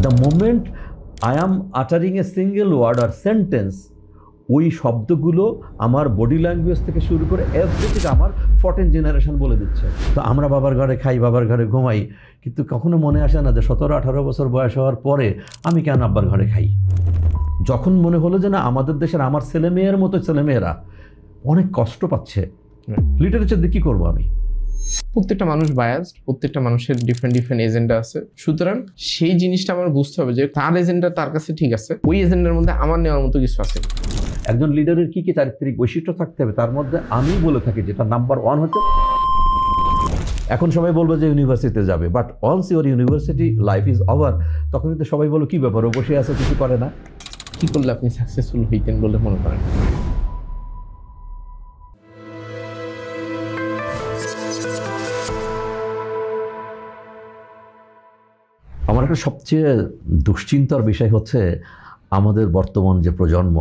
The moment I am uttering a single word আর sentence, ওই শব্দগুলো আমার বডি ল্যাঙ্গুয়েজ থেকে শুরু করে এভরিথিং আমার 14 জেনারেশন বলে দিচ্ছে। তো আমরা বাবার ঘরে খাই, বাবার ঘরে ঘুমাই, কিন্তু কখনো মনে আসে না যে 17-18 বছর বয়স হওয়ার পরে আমি কেন আব্বার ঘরে খাই। যখন মনে হলো যে না, আমাদের দেশের আমার ছেলেমেয়ের মতো ছেলেমেয়েরা অনেক কষ্ট পাচ্ছে, লিটারেচার দিয়ে কী করবো আমি? প্রত্যেকটা মানুষ বায়াসড, প্রত্যেকটা মানুষের ডিফারেন্ট ডিফারেন্ট এজেন্ডা আছে। সুতরাং সেই জিনিসটা আমার বুঝতে হবে যে তার এজেন্ডা তার কাছে ঠিক আছে, ওই এজেন্ডার মধ্যে আমার নেওয়ার মতো কিছু আছে। একজন লিডারের কী কী চারিত্রিক বৈশিষ্ট্য থাকতে হবে, তার মধ্যে আমি বলে থাকি যেটা নাম্বার 1 হচ্ছে, এখন সবাই বলবে যে ইউনিভার্সিটিতে যাবে, but once your university life is over, তখন কিন্তু সবাই বলো কী ব্যাপার, ও বসে আছে কিছু করে না। কি করলে আপনি সাকসেসফুল হইতেন বলে মনে করেন? আমার একটা সবচেয়ে দুশ্চিন্তার বিষয় হচ্ছে আমাদের বর্তমান যে প্রজন্ম,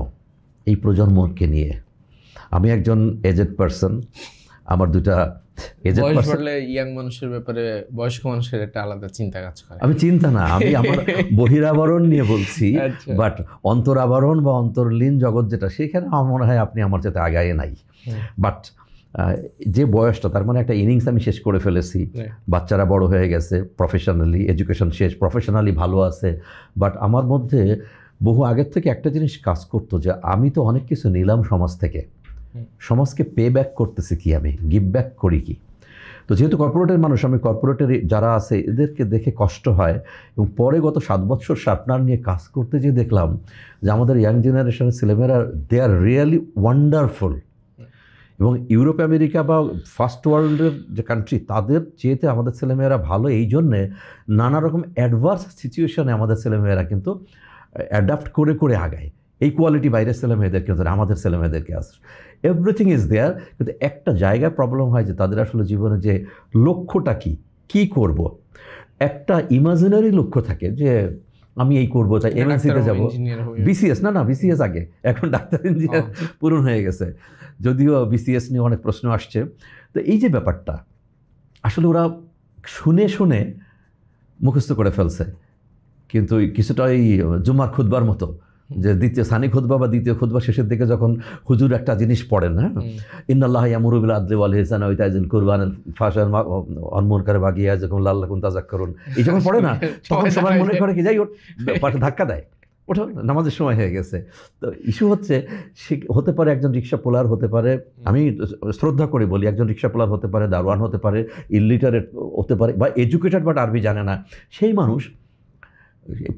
এই প্রজন্মকে নিয়ে। আমি একজন এজেড পারসন, আমার দুটা এজেড পারসন। ইয়াং মানুষের ব্যাপারে বয়স্ক মানুষের একটা আলাদা চিন্তা কাজ করে। আমি চিন্তা না, আমি আমার বহিরাবরণ নিয়ে বলছি, বাট অন্তরাবরণ বা অন্তর্লীন জগৎ যেটা, সেখানে আমার মনে হয় আপনি আমার যাতে আগায় নাই। বাট যে বয়সটা, তার মানে একটা ইনিংস আমি শেষ করে ফেলেছি, বাচ্চারা বড় হয়ে গেছে, প্রফেশনালি এডুকেশন শেষ, প্রফেশনালি ভালো আছে, বাট আমার মধ্যে বহু আগের থেকে একটা জিনিস কাজ করতো যে আমি তো অনেক কিছু নিলাম সমাজ থেকে, সমাজকে পে ব্যাক করতেছি কি, আমি গিভ ব্যাক করি কি। তো যেহেতু কর্পোরেটের মানুষ, আমি কর্পোরেটের যারা আছে এদেরকে দেখে কষ্ট হয়, এবং পরে গত 7 বছর শার্পনার নিয়ে কাজ করতে যেয়ে দেখলাম যে আমাদের ইয়াং জেনারেশনের ছেলেমেয়েরা দে আর রিয়েলি ওয়ান্ডারফুল। এবং ইউরোপ আমেরিকা বা ফার্স্ট ওয়ার্ল্ডের যে কান্ট্রি, তাদের চেয়েতে আমাদের ছেলেমেয়েরা ভালো, এই জন্যে নানা রকম অ্যাডভার্স সিচুয়েশনে আমাদের ছেলেমেয়েরা কিন্তু অ্যাডাপ্ট করে করে আগায়। এই কোয়ালিটি বাইরের ছেলেমেয়েদেরকে আমাদের ছেলেমেয়েদেরকে আসে, এভরিথিং ইজ দেয়ার। কিন্তু একটা জায়গায় প্রবলেম হয় যে তাদের আসলে জীবনে যে লক্ষ্যটা কী করব, একটা ইমাজিনারি লক্ষ্য থাকে যে আমি এই করবো, চাই এমএনসিতে যাবো, বিসিএস না বিসিএস আগে, এখন ডাক্তার ইঞ্জিনিয়ার পূরণ হয়ে গেছে, যদিও বিসিএস নিয়ে অনেক প্রশ্ন আসছে। তো এই যে ব্যাপারটা আসলে ওরা শুনে শুনে মুখস্থ করে ফেলছে, কিন্তু কিছুটা এই জুমার খুতবার মতো, যে দ্বিতীয় সানি খুতবা বা দ্বিতীয় খুতবা শেষের দিকে যখন হুজুর একটা জিনিস পড়েন, হ্যাঁ, ইন্নাল্লাহ ইয়ামুরু বিল আদলি ওয়াল ইহসানি ওয়া ইতাইযিল কুরবানিল ফাহশাল মুনকার বাগিয়া যখন লাল্লাকুম তাযাক্কারুন, এই যখন পড়ে না, তখন সবাই মনে করে কি যাই ওর পাশে ধাক্কা দেয়, ওঠো নামাজের সময় হয়ে গেছে। তো ইস্যু হচ্ছে, সে হতে পারে একজন রিক্সা পোলার হতে পারে, আমি শ্রদ্ধা করে বলি, একজন রিক্সা পোলার হতে পারে, দারোয়ান হতে পারে, ইলিটারেট হতে পারে, বা এডুকেটেড বাট আরবি জানে না। সেই মানুষ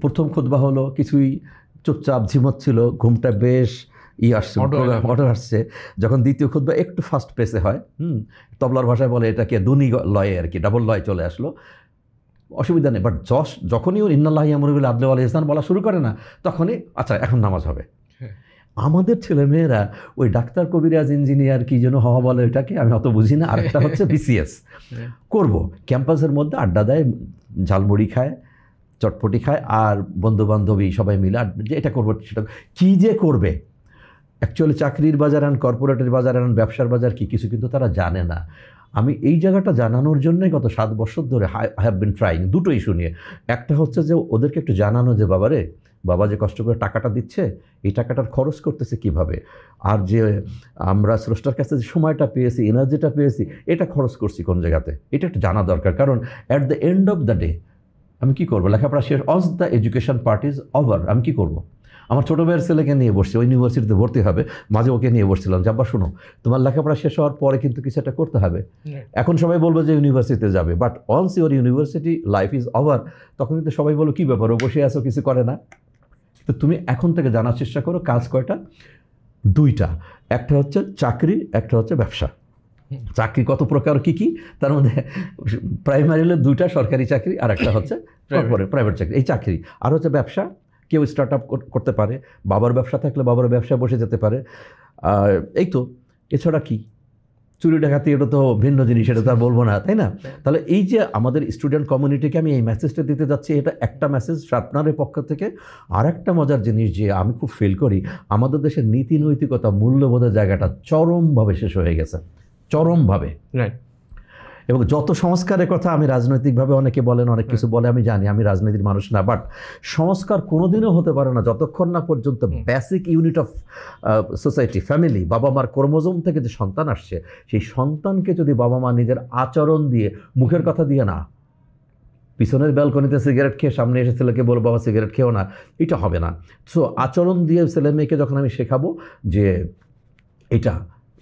প্রথম খুতবা হলো কিছুই চুপচাপ ঝিমোচ্ছিল, ঘুমটা বেশ আসছে, অর্ডার আসছে। যখন দ্বিতীয় খুতবা একটু ফাস্ট পেসে হয়, তবলার ভাষায় বলে এটাকে দুনি লয়ে আর কি, ডাবল লয় চলে আসলো, অসুবিধা নেই। বাট যখনই ওর ইন্নাল্লাহ ইয়ামুরু বিল আদলি ওয়াল ইহসান বলা শুরু করে না, তখনই আচ্ছা এখন নামাজ হবে। আমাদের ছেলেমেয়েরা ওই ডাক্তার, কবিরাজ, ইঞ্জিনিয়ার কি যেন হওয়া বলে, ওইটাকে আমি অত বুঝি না। আরেকটা হচ্ছে বিসিএস করব, ক্যাম্পাসের মধ্যে আড্ডা দেয়, ঝালমুড়ি খায়, চটপটি খায়, আর বন্ধুবান্ধবী সবাই মিলে যে এটা করবো সেটা, কী যে করবে। অ্যাকচুয়ালি চাকরির বাজার আন, কর্পোরেটের বাজার আন, ব্যবসার বাজার কি, কিছু কিন্তু তারা জানে না। আমি এই জায়গাটা জানানোর জন্যই গত 7 বছর ধরে আই হ্যাভ বিন ট্রাইং দুটো ইস্যু নিয়ে। একটা হচ্ছে যে ওদেরকে একটু জানানো যে বাবা যে কষ্ট করে টাকাটা দিচ্ছে, এই টাকাটার খরচ করতেছে কিভাবে, আর যে আমরা স্রষ্টার কাছে যে সময়টা পেয়েছি, এনার্জিটা পেয়েছি, এটা খরচ করছি কোন জায়গাতে, এটা একটু জানা দরকার। কারণ at the end of the day আমি কী করবো, লেখাপড়া শেষ, অজ the education part is over, আমি কী করবো? আমার ছোটো ভাইয়ের ছেলেকে নিয়ে বসছি, ওই ইউনিভার্সিটিতে ভর্তি হবে, মাঝে ওকে নিয়ে বসছিলাম যে আব্বা শোনো, তোমার লেখাপড়া শেষ হওয়ার পরে কিন্তু কিছু একটা করতে হবে। এখন সবাই বলবো যে ইউনিভার্সিটিতে যাবে, but once your university life is over, তখন কিন্তু সবাই বলো কী ব্যাপার, ও বসে আছো কিছু করে না। তো তুমি এখন থেকে জানার চেষ্টা করো কাজ কয়টা, 2টা, একটা হচ্ছে চাকরি, একটা হচ্ছে ব্যবসা। চাকরি কত প্রকার, কী, তার মধ্যে প্রাইমারি হলো 2টা, সরকারি চাকরি, আর একটা হচ্ছে প্রাইভেট চাকরি, এই চাকরি। আর হচ্ছে ব্যবসা, কেউ স্টার্ট আপ করতে পারে, বাবার ব্যবসা থাকলে বাবার ব্যবসায় বসে যেতে পারে, আর এই তো। এছাড়া কি, চুরি ডাকাতি, এটা তো ভিন্ন জিনিস, এটা তো আর বলবো না, তাই না? তাহলে এই যে আমাদের স্টুডেন্ট কমিউনিটিকে আমি এই মেসেজটা দিতে যাচ্ছি, এটা একটা মেসেজ শার্পনারের পক্ষ থেকে। আর একটা মজার জিনিস যে আমি খুব ফিল করি, আমাদের দেশের নীতি নৈতিকতা, মূল্যবোধের জায়গাটা চরমভাবে শেষ হয়ে গেছে, চরমভাবে। এবং যত সংস্কারের কথা আমি রাজনৈতিকভাবে অনেকে বলেন, অনেক কিছু বলে, আমি জানি আমি রাজনীতির মানুষ না, বাট সংস্কার কোনোদিনও হতে পারে না যতক্ষণ না পর্যন্ত basic unit of society, family, বাবা মার ক্রোমোজোম থেকে যে সন্তান আসছে, সেই সন্তানকে যদি বাবা মা নিজের আচরণ দিয়ে, মুখের কথা দিয়ে না, পিছনের ব্যালকনিতে সিগারেট খেয়ে সামনে এসে ছেলেকে বলবো বাবা সিগারেট খেও না, এটা হবে না। সো আচরণ দিয়ে ছেলে মেয়েকে যখন আমি শেখাবো যে এটা,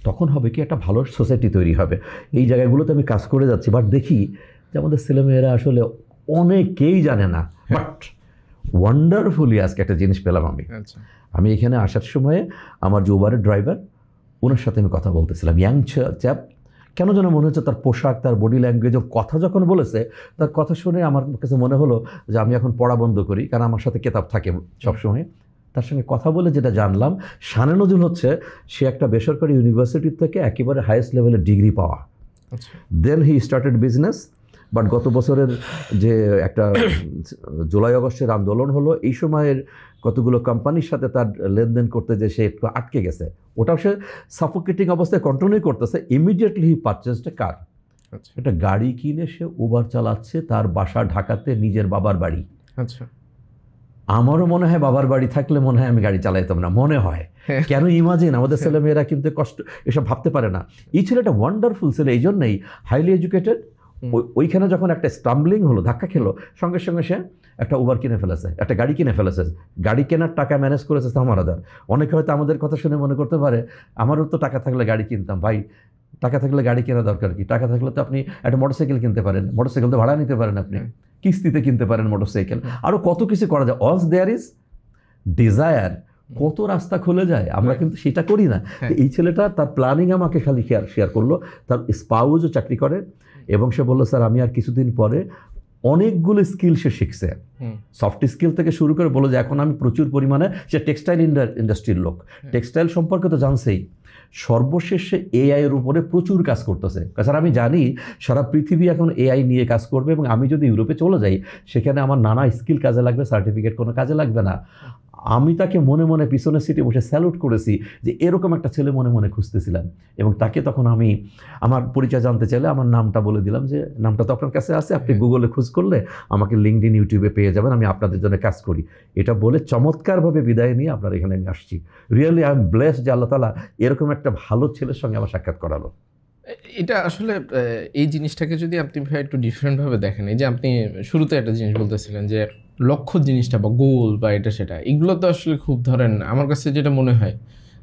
তখন হবে কি একটা ভালো সোসাইটি তৈরি হবে। এই জায়গাগুলোতে আমি কাজ করে যাচ্ছি, বাট দেখি যে আমাদের ছেলেমেয়েরা আসলে অনেকেই জানে না। বাট ওয়ান্ডারফুলি আজকে একটা জিনিস পেলাম আমি এখানে আসার সময়ে আমার যে উবারের ড্রাইভার, ওনার সাথে আমি কথা বলতেছিলাম, ইয়াং চ্যাপ, কেন যেন মনে হচ্ছে তার পোশাক, তার বডি ল্যাঙ্গুয়েজ, কথা যখন বলেছে, তার কথা শুনে আমার কাছে মনে হলো যে আমি এখন পড়া বন্ধ করি, কারণ আমার সাথে কিতাব থাকে সবসময়। তার সঙ্গে কথা বলে যেটা জানলাম, শানে নজরুল হচ্ছে সে একটা বেসরকারি ইউনিভার্সিটি থেকে একেবারে হাইয়েস্ট লেভেলের ডিগ্রি পাওয়া। দেন হি স্টার্টেড বিজনেস। বাট গত বছরের যে একটা জুলাই আগস্টের আন্দোলন হলো, এই সময়ের কতগুলো কোম্পানির সাথে তার লেনদেন করতে যে সে একটু আটকে গেছে, ওটাও সে সাফোকেটিং অবস্থায় কন্টিনিউ করতেছে। ইমিডিয়েটলি হি পারচেসড এ কার, একটা গাড়ি কিনে সে উবার চালাচ্ছে, তার বাসা ঢাকাতে, নিজের বাবার বাড়ি। আচ্ছা, আমারও মনে হয় বাবার বাড়ি থাকলে মনে হয় আমি গাড়ি চালাইতাম না, মনে হয়। কেন ইমাজিন, আমাদের ছেলেমেয়েরা কিন্তু কষ্ট এসব ভাবতে পারে না। এই ছেলেটা ওয়ান্ডারফুল ছেলে, এই জন্যই হাইলি এডুকেটেড। ওইখানে যখন একটা স্টাম্বলিং হলো, ধাক্কা খেলো, সঙ্গে সঙ্গে সে একটা উবার কিনে ফেলেছে, একটা গাড়ি কিনে ফেলেছে। গাড়ি কেনার টাকা ম্যানেজ করেছে সামারাদার। অনেকে হয়তো আমাদের কথা শুনে মনে করতে পারে আমারও তো টাকা থাকলে গাড়ি কিনতাম। ভাই, টাকা থাকলে গাড়ি কেনা দরকার কি? টাকা থাকলে তো আপনি একটা মোটরসাইকেল কিনতে পারেন, মোটরসাইকেল তো ভাড়া নিতে পারেন, আপনি কিস্তিতে কিনতে পারেন মোটরসাইকেল, আরও কত কিছু করা যায়। অলস দেয়ার ইজ ডিজায়ার, কত রাস্তা খুলে যায়, আমরা কিন্তু সেটা করি না। এই ছেলেটা তার প্ল্যানিং আমাকে খালি শেয়ার করলো। তার স্পাউজও চাকরি করে, এবং সে বললো স্যার আমি আর কিছুদিন পরে অনেকগুলো স্কিল সে শিখছে, সফট স্কিল থেকে শুরু করে বলো যে এখন আমি প্রচুর পরিমাণে, সে টেক্সটাইল ইন্ডাস্ট্রির লোক, টেক্সটাইল সম্পর্কে তো জানছেই, সর্বশেষে এআই এর উপরে প্রচুর কাজ করতেছে। স্যার আমি জানি সারা পৃথিবী এখন এআই নিয়ে কাজ করবে, এবং আমি যদি ইউরোপে চলে যাই সেখানে আমার নানা স্কিল কাজে লাগবে, সার্টিফিকেট কোনো কাজে লাগবে না। আমি তাকে মনে মনে পিছনের সিটে বসে স্যালুট করেছি যে এরকম একটা ছেলে মনে মনে খুঁজতেছিলাম। এবং তাকে তখন আমি আমার পরিচয় জানতে চাইলে আমার নামটা বলে দিলাম, যে নামটা তো আপনার কাছে আছে, আপনি গুগলে খোঁজ করলে আমাকে লিঙ্কডইন, ইউটিউবে পেয়ে যাবেন, আমি আপনাদের জন্য কাজ করি। এটা বলে চমৎকারভাবে বিদায় নিয়ে আপনার এখানে আমি আসছি। রিয়েলি আই এম ব্লেসড যে আল্লাহ তাআলা এরকম একটা ভালো ছেলের সঙ্গে আমার সাক্ষাৎ করালো। এটা আসলে এই জিনিসটাকে যদি আপনি ভাই একটু ডিফারেন্টভাবে দেখেন, এই যে আপনি শুরুতে একটা জিনিস বলতেছিলেন যে লক্ষ্য জিনিসটা বা গোল বা এটা সেটা, এগুলো তো আসলে খুব, ধরেন আমার কাছে যেটা মনে হয়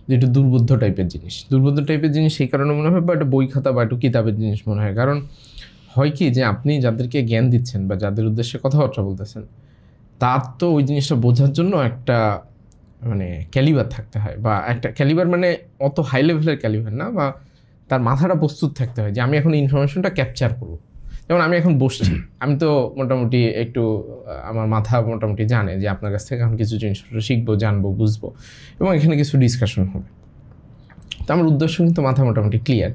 যে একটু দুর্বোধ্য টাইপের জিনিস, দুর্বোধ্য টাইপের জিনিস সেই কারণে মনে হয়, বা একটা বই খাতা বা একটু কিতাবের জিনিস মনে হয়। কারণ হয় কি যে আপনি যাদেরকে জ্ঞান দিচ্ছেন বা যাদের উদ্দেশ্যে কথাবার্তা বলতেছেন, তার তো ওই জিনিসটা বোঝার জন্য একটা মানে ক্যালিবার থাকতে হয়, বা একটা ক্যালিবার মানে অত হাই লেভেলের ক্যালিবার না, বা তার মাথাটা প্রস্তুত থাকতে হয় যে আমি এখন ইনফরমেশনটা ক্যাপচার করবো। যেমন আমি এখন বসছি, আমি তো মোটামুটি একটু আমার মাথা মোটামুটি জানে যে আপনার কাছ থেকে এখন কিছু জিনিসপত্র শিখবো, জানবো, বুঝবো, এবং এখানে কিছু ডিসকাশন হবে। তো আমার উদ্দেশ্য কিন্তু মাথা মোটামুটি ক্লিয়ার।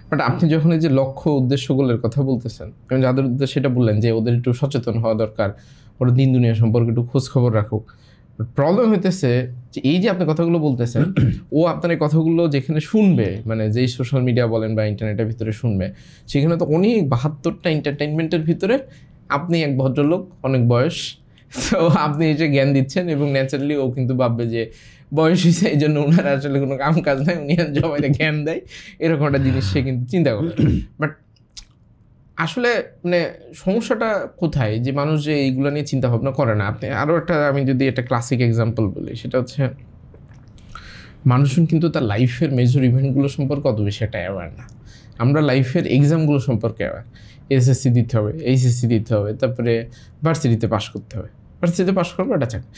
বাট আপনি যখন এই যে লক্ষ্য উদ্দেশ্যগুলোর কথা বলতেছেন, এবং যাদের উদ্দেশ্যে সেটা বললেন যে ওদের একটু সচেতন হওয়া দরকার, ওরা দিন দুনিয়া সম্পর্কে একটু খোঁজ খবর রাখুক। প্রবলেম হইতেছে যে এই যে আপনি কথাগুলো বলতেছেন, ও আপনার এই কথাগুলো যেখানে শুনবে, মানে যেই সোশ্যাল মিডিয়া বলেন বা ইন্টারনেটের ভিতরে শুনবে, সেখানে তো অনেক 72টা এন্টারটেইনমেন্টের ভিতরে আপনি এক ভদ্রলোক, অনেক বয়স, তো আপনি এসে জ্ঞান দিচ্ছেন, এবং ন্যাচারালি ও কিন্তু ভাববে যে বয়স হয়েছে এই জন্য ওনার আসলে কোনো কাম কাজ নাই, উনি সবাইকে জ্ঞান দেয়, এরকম একটা জিনিস সে কিন্তু চিন্তা করে। বাট আসলে মানে সমস্যাটা কোথায় যে মানুষ যে এইগুলো নিয়ে চিন্তা ভাবনা করে না? আপনি আরও একটা, আমি যদি একটা ক্লাসিক এক্সাম্পল বলি, সেটা হচ্ছে মানুষজন কিন্তু তার লাইফের মেজর ইভেন্টগুলো সম্পর্কে অত বেশি একটা অ্যাওয়ার না। আমরা লাইফের এক্সামগুলো সম্পর্কে অ্যাওয়ার, এসএসসি দিতে হবে, এইচএসসি দিতে হবে, তারপরে ভার্সিটিতে পাস করতে হবে, ভার্সিটিতে পাস করবো এটা চাকরি,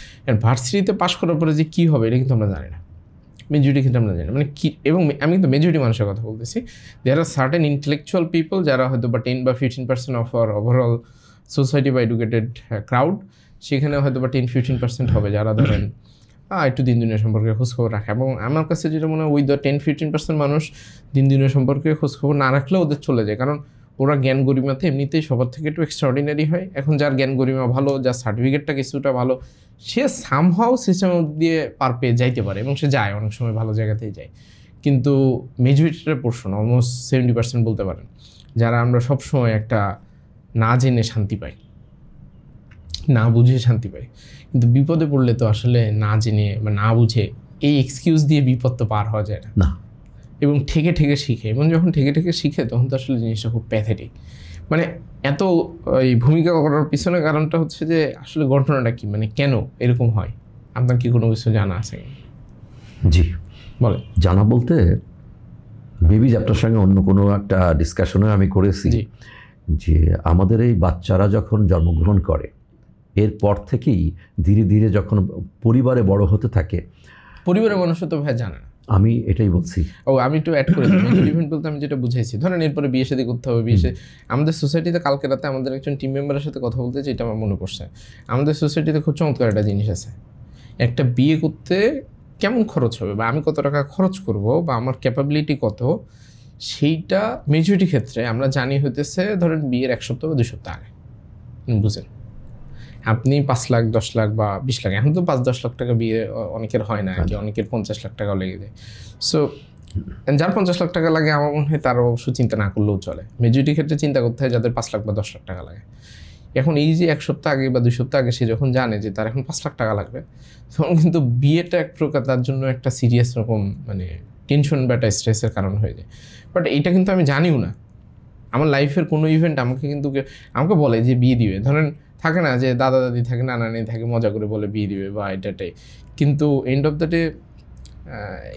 ভার্সিটিতে পাস করার পরে যে কী হবে এটা কিন্তু আমরা জানি না, মেজরিটি কিন্তু আমরা জানি না, মানে কি। এবং আমি কিন্তু মেজরিটি মানুষের কথা বলতেছি, দেয়ার আর সার্টেন ইন্টেলেকচুয়াল পিপল যারা হয়তো বা 10 বা 15% অফ আর ওভারঅল সোসাইটি বা এডুকেটেড ক্রাউড, সেখানে হয়তো বা 10-15% হবে যারা ধরেন একটু দিন দুনিয়া সম্পর্কে খোঁজখবর রাখে। এবং আমার কাছে যেটা মনে হয়, ওই 10-15% মানুষ দিন দুনিয়া সম্পর্কে খোঁজখবর না রাখলেও ওদের চলে যায়, কারণ ওরা জ্ঞান গরিমাতে এমনিতেই সবার থেকে একটু এক্সট্রাঅর্ডিনারি হয়। এখন যার জ্ঞান গরিমা ভালো, যার সার্টিফিকেটটা কিছুটা ভালো, সে সামহাও সিস্টেমের দিয়ে পার পেয়ে যাইতে পারে, এবং সে যায়, অনেক সময় ভালো জায়গাতেই যায়। কিন্তু মেজরিটিটা পোর্শন, অলমোস্ট 70% বলতে পারেন, যারা আমরা সবসময় একটা না জেনে শান্তি পাই, না বুঝে শান্তি পাই, কিন্তু বিপদে পড়লে তো আসলে না জেনে বা না বুঝে এই এক্সকিউজ দিয়ে বিপদ তো পার হওয়া যায় না, এবং ঠেকে ঠেকে শিখে, এবং যখন ঠেকে ঠেকে শিখে তখন তো আসলে জিনিসটা খুব প্যাথেটিক। মানে এত এই ভূমিকা করার পিছনে কারণটা হচ্ছে যে আসলে ঘটনাটা কি, মানে কেন এরকম হয়, আপনার কি কোনো কিছু জানা আছে? জি বলে জানা বলতে মেবি আপনার সঙ্গে অন্য কোনো একটা ডিসকাশনে আমি করেছি যে আমাদের এই বাচ্চারা যখন জন্মগ্রহণ করে এরপর থেকেই ধীরে ধীরে যখন পরিবারে বড় হতে থাকে, পরিবারের মানুষ তো ভাই জানে না, আমি এটাই বলছি। আমি একটু অ্যাড করে দিই, ইভেন্ট বলতে আমি যেটা বুঝাইছি, ধরেন এরপরে বিয়ে শাদী করতে হবে, আমাদের সোসাইটিতে কালকে রাতে আমাদের একজন টিম মেম্বারের সাথে কথা বলতে যেটা আমার মনে পড়ছে, আমাদের সোসাইটিতে খুব চমৎকার একটা জিনিস আছে, একটা বিয়ে করতে কেমন খরচ হবে বা আমি কত টাকা খরচ করব বা আমার ক্যাপাবিলিটি কত, সেইটা মেজরিটি ক্ষেত্রে আমরা জানি হইতেছে ধরেন বিয়ের 1 সপ্তাহ বা 2 সপ্তাহ আগে। বুঝেন, আপনি 5 লাখ 10 লাখ বা 20 লাখ, এখন তো 5-10 লাখ টাকা বিয়ে অনেকের হয় না, কি অনেকের 50 লাখ টাকাও লেগে যায়। সো যার 50 লাখ টাকা লাগে আমার মনে হয় তার অবশ্য চিন্তা না করলেও চলে, মেজরিটি ক্ষেত্রে চিন্তা করতে হয় যাদের 5 লাখ বা 10 লাখ টাকা লাগে। এখন এই যে 1 সপ্তাহ আগে বা 2 সপ্তাহ আগে সে যখন জানে যে তার এখন 5 লাখ টাকা লাগবে, তখন কিন্তু বিয়েটা এক প্রকার তার জন্য একটা সিরিয়াস রকম মানে টেনশন বা একটা স্ট্রেসের কারণ হয়ে যায়। বাট এটা কিন্তু আমি জানিও না, আমার লাইফের কোনো ইভেন্ট আমাকে বলে যে বিয়ে দিবে, ধরেন থাকে না যে দাদা দাদি থাকে, নানা নানি থাকে, মজা করে বলে বিয়ে দিবে বা এটাটাই, কিন্তু এন্ড অফ দ্য ডে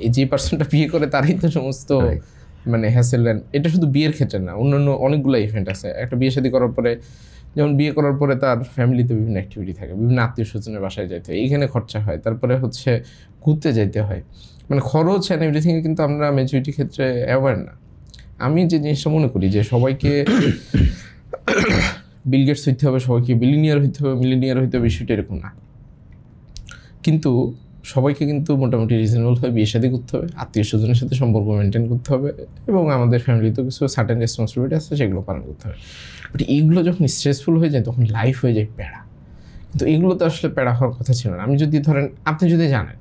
এই যে পার্সনটা বিয়ে করে তারই তো সমস্ত মানে হ্যাসেল। এটা শুধু বিয়ের ক্ষেত্রে না, অন্যান্য অনেকগুলো ইভেন্ট আছে। একটা বিয়ে শাদী করার পরে, যেমন বিয়ে করার পরে তার ফ্যামিলিতে বিভিন্ন অ্যাক্টিভিটি থাকে, বিভিন্ন আত্মীয় স্বজনের বাসায় যাইতে হয়, এইখানে খরচা হয়, তারপরে হচ্ছে ঘুরতে যাইতে হয়, মানে খরচ অ্যান্ড এভরিথিং কিন্তু আমরা মেজরিটি ক্ষেত্রে অ্যাওয়ার না। আমি যে জিনিসটা মনে করি যে সবাইকে বিল গেটস হইতে হবে, সবাইকে বিলিনিয়ার হইতে হবে, মিলিনিয়ার হইতে হবে, বিষয়টা এরকম না, কিন্তু সবাইকে কিন্তু মোটামুটি রিজনেবল হয়ে বিয়ে শাদী করতে হবে, আত্মীয় স্বজনের সাথে সম্পর্ক মেনটেন করতে হবে, এবং আমাদের ফ্যামিলিতেও কিছু সার্টেন রেসপন্সিবিলিটি আছে সেগুলো পালন করতে হবে। বাট এইগুলো যখন স্ট্রেসফুল হয়ে যায় তখন লাইফ হয়ে যায় প্যারা, কিন্তু এগুলো তো আসলে প্যারা হওয়ার কথা ছিল না। আমি যদি ধরেন, আপনি যদি জানেন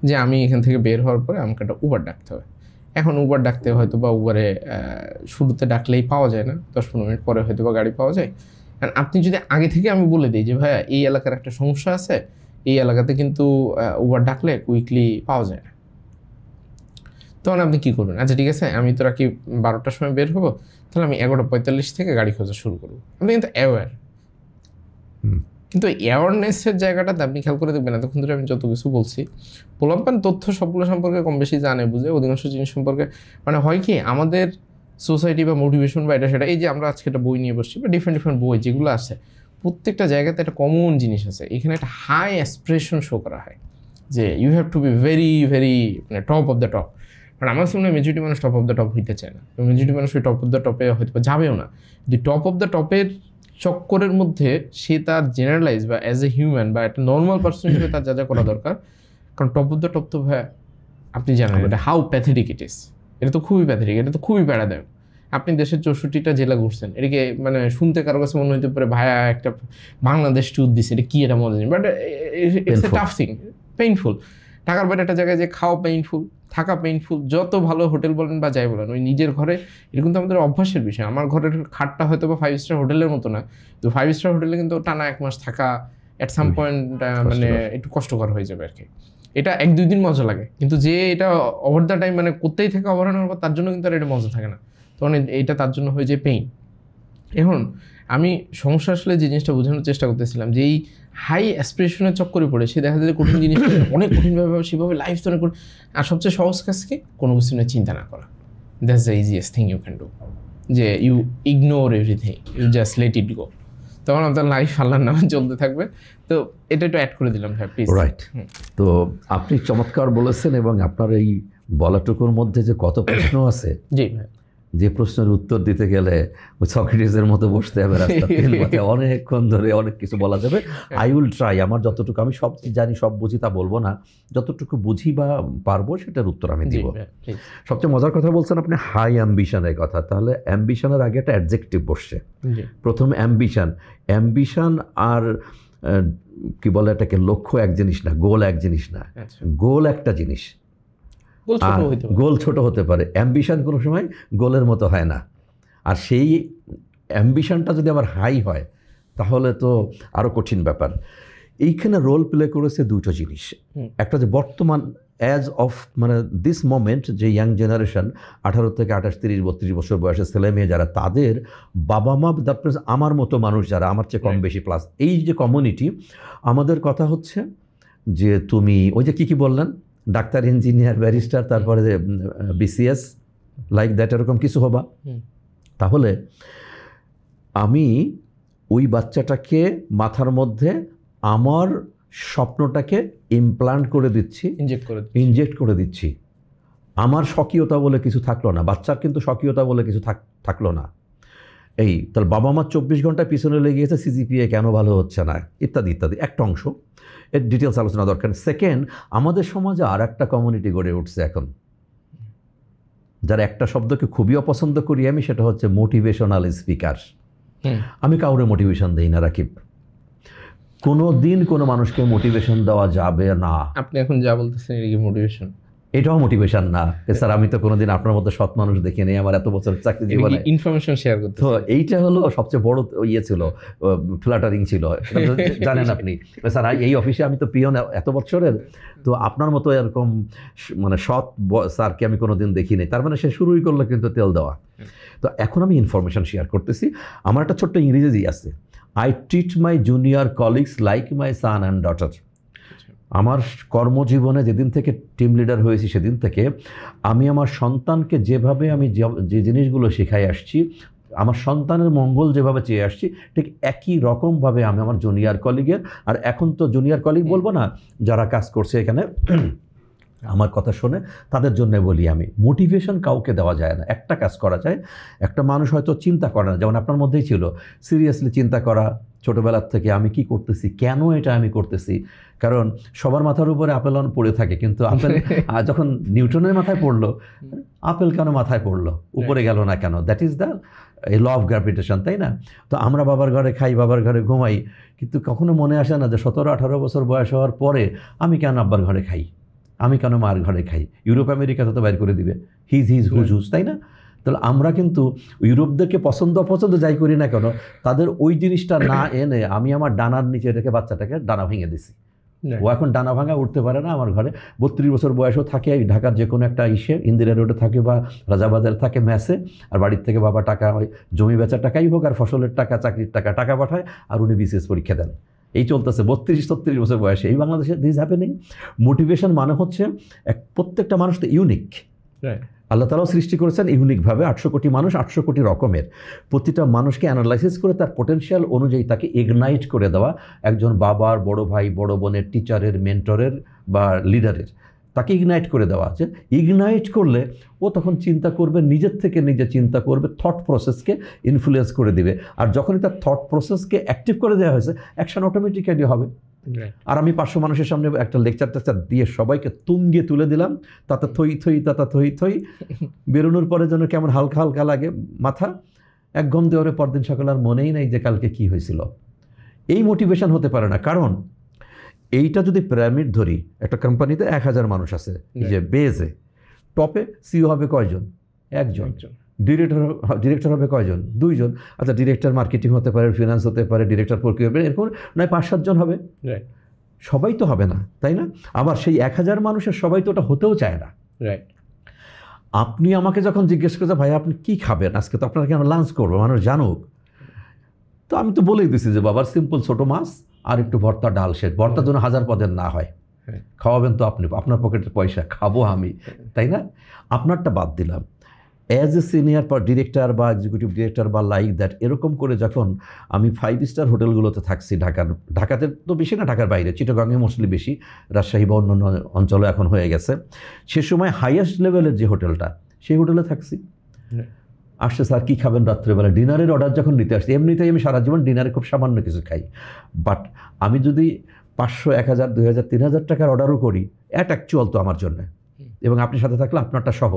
যে আমি এখান থেকে বের হওয়ার পরে আমাকে একটা উবার ডাকতে হবে, এখন উবার ডাকতে হয়তো বা উবারে শুরুতে ডাকলেই পাওয়া যায় না, 10-15 মিনিট পরে হয়তো বা গাড়ি পাওয়া যায়। কারণ আপনি যদি আগে থেকে আমি বলে দিই যে ভাইয়া এই এলাকার একটা সমস্যা আছে, এই এলাকাতে কিন্তু উবার ডাকলে কুইকলি পাওয়া যায় না, তখন আপনি কী করবেন? আচ্ছা ঠিক আছে, আমি তোরা কি 12টার সময় বের হবো, তাহলে আমি 11:45 থেকে গাড়ি খোঁজা শুরু করবো। আপনি কিন্তু অ্যাওয়্যার, কিন্তু অ্যাওয়ারনেসের জায়গাটাতে আপনি খেয়াল করে দেখবেন, এতক্ষণ ধরে আমি যত কিছু বলছি, পোলাপান তথ্য সবগুলো সম্পর্কে কম বেশি জানে, বুঝে, অধিকাংশ জিনিস সম্পর্কে মানে হয় কি আমাদের সোসাইটি বা মোটিভেশন বা এটা সেটা, এই যে আমরা আজকে একটা বই নিয়ে বসছি বা ডিফারেন্ট বই যেগুলো আছে, প্রত্যেকটা জায়গাতে একটা কমন জিনিস আছে, এখানে একটা হাই অ্যাসপিরেশন শো করা হয় যে you have to be very very মানে top of the top. But আমার সামনে মেজরিটি মানুষ টপ অফ দ্য টপ হইতে চায় না, মেজরিটি মানুষ ওই টপ অফ দ্য টপে হয়তো যাবেও না। যদি টপ অফ দ্য টপের চক্করের মধ্যে সে তার জেনারেলাইজ বা অ্যাজ এ হিউম্যান বা একটা নর্মাল পার্সন হিসেবে তার যা যা করা দরকার, কারণ টপ অফ দ্য টপ তো ভাই আপনি জানেন এটা হাউ প্যাথেটিক ইট ইস, এটা তো খুবই প্যাথেটিক, এটা তো খুবই প্যারাদায়ক। আপনি দেশের 64টা জেলা ঘুরছেন, এটাকে মানে শুনতে কারো কাছে মনে হইতে পারে ভাইয়া একটা বাংলাদেশ ট্যুর দিচ্ছে, এটা কি এটা মজা নেই, but it's a tough thing, painful. ঢাকার বাইরে একটা জায়গায় যে খাওয়া পেইনফুল, থাকা পেইনফুল, যত ভালো হোটেল বলেন বা যাই বলেন, ওই নিজের ঘরে এটা কিন্তু আমাদের অভ্যাসের বিষয়। আমার ঘরের খাটটা হয়তো বা 5 স্টার হোটেলের মতো না, তো 5 স্টার হোটেলে কিন্তু টানা 1 মাস থাকা অ্যাট সাম পয়েন্ট মানে একটু কষ্টকর হয়ে যাবে আর কি। এটা 1-2 দিন মজা লাগে, কিন্তু যে এটা ওভার দ্য টাইম মানে করতেই থাকে ওভারঅল, তার জন্য কিন্তু আর এটা মজা থাকে না, তখন এইটা তার জন্য হয়ে যায় পেইন। এখন আমি সমস্যা আসলে যে জিনিসটা বোঝানোর চেষ্টা করতেছিলাম যে এই হাই অ্যাসপিরেশনের চক্করে পড়ে সে দেখা যায় যে কঠিন জিনিস অনেক কঠিনভাবে সেভাবে লাইফ তো অনেক, আর সবচেয়ে সহজ কাজ কি কোনো কিছু নিয়ে চিন্তা না করা, that's the easiest thing you can do, যে you ignore everything, you just let it go, তখন আপনার লাইফ আল্লাহর নামে চলতে থাকবে। তো এটা একটু অ্যাড করে দিলাম ভাই প্লিজ। রাইট, তো আপনি চমৎকার বলেছেন, এবং আপনার এই বলাটুকুর মধ্যে যে কত প্রশ্ন আছে, জি ভাই, যে প্রশ্নের উত্তর দিতে গেলে ওই সক্রেটিসের মতো বসতে হবে রাস্তা অনেকক্ষণ ধরে অনেক কিছু বলা যাবে। আই উইল ট্রাই, আমার যতটুকু আমি সব জানি সব বুঝি তা বলবো না, যতটুকু বুঝি বা পারবো সেটার উত্তর আমি দিব। সবচেয়ে মজার কথা বলছেন আপনি হাই অ্যাম্বিশনের কথা, তাহলে অ্যাম্বিশনের আগে একটা অ্যাডজেক্টিভ বসছে। প্রথম অ্যাম্বিশন আর কি বলে এটাকে, লক্ষ্য এক জিনিস না, গোল এক জিনিস না, গোল একটা জিনিস, গোল ছোট হতে পারে, অ্যাম্বিশন কোনো সময় গোলের মতো হয় না। আর সেই অ্যাম্বিশনটা যদি আবার হাই হয় তাহলে তো আরও কঠিন ব্যাপার। এইখানে রোল প্লে করেছে দুটো জিনিস। একটা যে বর্তমান অ্যাজ অফ মানে দিস মোমেন্ট যে ইয়াং জেনারেশন 18 থেকে 28, 30, 32 বছর বয়সের ছেলে মেয়ে যারা, তাদের বাবা মা তারপরে আমার মতো মানুষ যারা আমার চেয়ে কম বেশি প্লাস, এই যে কমিউনিটি, আমাদের কথা হচ্ছে যে তুমি ওই যে কী বললেন, ডাক্তার, ইঞ্জিনিয়ার, ব্যারিস্টার, তারপরে বিসিএস লাইক দ্যাট, এরকম কিছু হবা। তাহলে আমি ওই বাচ্চাটাকে মাথার মধ্যে আমার স্বপ্নটাকে ইমপ্লান্ট করে দিচ্ছি, ইনজেক্ট করে দিচ্ছি। আমার স্বকীয়তা বলে কিছু থাকলো না, বাচ্চার কিন্তু স্বকীয়তা বলে কিছু থাকলো না। এই তাহলে বাবা মা 24 ঘন্টা পিছনে লেগেছে সিজিপিএ কেন ভালো হচ্ছে না ইত্যাদি ইত্যাদি, একটা অংশ, এর ডিটেলস আলোচনা দরকার। সেকেন্ড, আমাদের সমাজে আর একটা কমিউনিটি গড়ে উঠছে এখন, যার একটা শব্দকে খুবই অপছন্দ করি আমি, সেটা হচ্ছে মোটিভেশনাল স্পিকার। আমি কাউরে মোটিভেশন দেই না রাকিব, কোনো দিন কোনো মানুষকে মোটিভেশন দেওয়া যাবে না। আপনি এখন যা বলতেছেন এটা কি মোটিভেশন? এটাও মোটিভেশন না স্যার, আমি তো কোনোদিন আপনার মতো সৎ মানুষ দেখি নেই আমার এত বছর চাকরি জীবনে। ইনফরমেশন শেয়ার করতে, তো এইটা হলো সবচেয়ে বড় ইয়ে ছিল, ফ্ল্যাটারিং ছিল, জানেন আপনি স্যার। এই অফিসে আমি তো পিয়ন এত বছরের, তো আপনার মতো এরকম মানে সৎ স্যারকে আমি কোনোদিন দেখি নেই। তার মানে সে শুরুই করলো কিন্তু তেল দেওয়া। তো এখন আমি ইনফরমেশন শেয়ার করতেছি। আমার একটা ছোট্ট ইংরেজি আছে, I treat my junior colleagues like my son and daughter. আমার কর্মজীবনে যেদিন থেকে টিম লিডার হয়েছি সেদিন থেকে আমি আমার সন্তানকে যেভাবে আমি যে জিনিসগুলো শেখাই আসছি, আমার সন্তানের মঙ্গল যেভাবে চেয়ে আসছি, ঠিক একই রকমভাবে আমি আমার জুনিয়র কলিগের, আর এখন তো জুনিয়র কলিগ বলবো না, যারা কাজ করছে এখানে আমার কথা শুনে তাদের জন্য বলি, আমি মোটিভেশন কাউকে দেওয়া যায় না। একটা কাজ করা যায়, একটা মানুষ হয়তো চিন্তা করে না, যেমন আপনার মধ্যেই ছিল, সিরিয়াসলি চিন্তা করা ছোটোবেলার থেকে আমি কি করতেছি, কেন এটা আমি করতেছি। কারণ সবার মাথার উপরে আপেল পড়ে থাকে, কিন্তু আপেল যখন নিউটনের মাথায় পড়লো, আপেল কেন মাথায় পড়লো, উপরে গেল না কেন? That is the law of gravitation, তাই না? তো আমরা বাবার ঘরে খাই, বাবার ঘরে ঘুমাই, কিন্তু কখনো মনে আসে না যে 17-18 বছর বয়স হওয়ার পরে আমি কেন আব্বার ঘরে খাই, আমি কেন মার ঘরে খাই। ইউরোপ আমেরিকাতে তো বাইর করে দিবে, হিজ হুজ, তাই না? তাহলে আমরা কিন্তু ইউরোপদেরকে পছন্দ অপছন্দ যাই করি না কেন, তাদের ওই জিনিসটা না এনে আমি আমার ডানার নিচে রেখে বাচ্চাটাকে ডানা ভেঙে দিছি। ও এখন ডানা ভাঙা উঠতে পারে না আমার ঘরে, 32 বছর বয়সও থাকে ঢাকার যে কোনো একটা ইন্দিরা রোডে থাকে বা রাজাবাজারে থাকে ম্যাসে, আর বাড়ির থেকে বাবা টাকা হয় জমি বেচার টাকাই হোক আর ফসলের টাকা, চাকরির টাকা পাঠায়, আর উনি বিসিএস পরীক্ষা দেন। এই চলতেছে 32-33 বছর বয়সে এই বাংলাদেশে দিস হ্যাপেনিং। মোটিভেশন মানে হচ্ছে প্রত্যেকটা মানুষ তো ইউনিক, আল্লাহ তাআলাও সৃষ্টি করেছেন ইউনিকভাবে। 800 কোটি মানুষ, 800 কোটি রকমের, প্রতিটা মানুষকে অ্যানালাইসিস করে তার পোটেনশিয়াল অনুযায়ী তাকে ইগনাইট করে দেওয়া। একজন বাবার, বড় ভাই, বড় বোনের, টিচারের, মেন্টরের বা লিডারের, তাকে ইগনাইট করে দেওয়া আছে। ইগনাইট করলে ও তখন চিন্তা করবে, নিজের থেকে নিজে চিন্তা করবে, থট প্রসেসকে ইনফ্লুয়েন্স করে দিবে। আর যখনই তার থট প্রসেসকে অ্যাক্টিভ করে দেওয়া হয়েছে, অ্যাকশন অটোমেটিক্যালি হবে। আর আমি 500 মানুষের সামনে একটা লেকচার দিয়ে সবাইকে তুঙ্গে তুলে দিলাম, তাতে থই বেরোনোর পরে যেন কেমন হালকা হালকা লাগে মাথা, এক ঘুম দেওয়ার পরদিন সকাল আর মনেই নেই যে কালকে কি হয়েছিল। এই মোটিভেশন হতে পারে না। কারণ এইটা যদি পিরামিড ধরি, একটা কোম্পানিতে 1000 মানুষ আছে, যে বেজে টপে সিও হবে কয়জন? একজন। ডিরেক্টর হবে কয়জন? 2 জন। আচ্ছা, ডিরেক্টর মার্কেটিং হতে পারে, ফিনান্স হতে পারে, ডিরেক্টর প্রকিউরমেন্ট, এরকম নয় 5-7 জন হবে। সবাই তো হবে না, তাই না? আবার সেই 1000 মানুষের সবাই তো ওটা হতেও চায় না। আপনি আমাকে যখন জিজ্ঞেস করছে, ভাই আপনি কি খাবেন আজকে, তো আপনার কেন লাঞ্চ করবো, মানুষ জানুক, তো আমি তো বলেই দিছি যে বাবার সিম্পল ছোটো মাছ আর একটু ভর্তা, ডাল, শেষ। ভর্তার জন্য 1000 পদের না হয়, খাওয়াবেন তো আপনি, আপনার পকেটের পয়সা, খাবো আমি, তাই না? আপনারটা বাদ দিলাম। অ্যাজ এ সিনিয়র ডিরেক্টর বা এক্সিকিউটিভ ডিরেক্টর বা লাইক দ্যাট, এরকম করে যখন আমি 5 স্টার হোটেলগুলোতে থাকছি, ঢাকাতে তো বেশি না, ঢাকার বাইরে চিটাগাংয়ে মোস্টলি বেশি, রাজশাহী বা অন্যান্য অঞ্চলে এখন হয়ে গেছে। সে সময় হাইয়েস্ট লেভেলের যে হোটেলটা, সেই হোটেলে থাকছি। আসছে স্যার কী খাবেন রাত্রেবেলা, ডিনারের অর্ডার যখন নিতে আসছি, এমনিতেই আমি সারা জীবন ডিনারে খুব সামান্য কিছু খাই, বাট আমি যদি 500, 1000, 2000, 3000 টাকার অর্ডারও করি, অ্যাকচুয়াল তো আমার জন্য, এবং আপনি সাথে থাকলে আপনারটা সহ,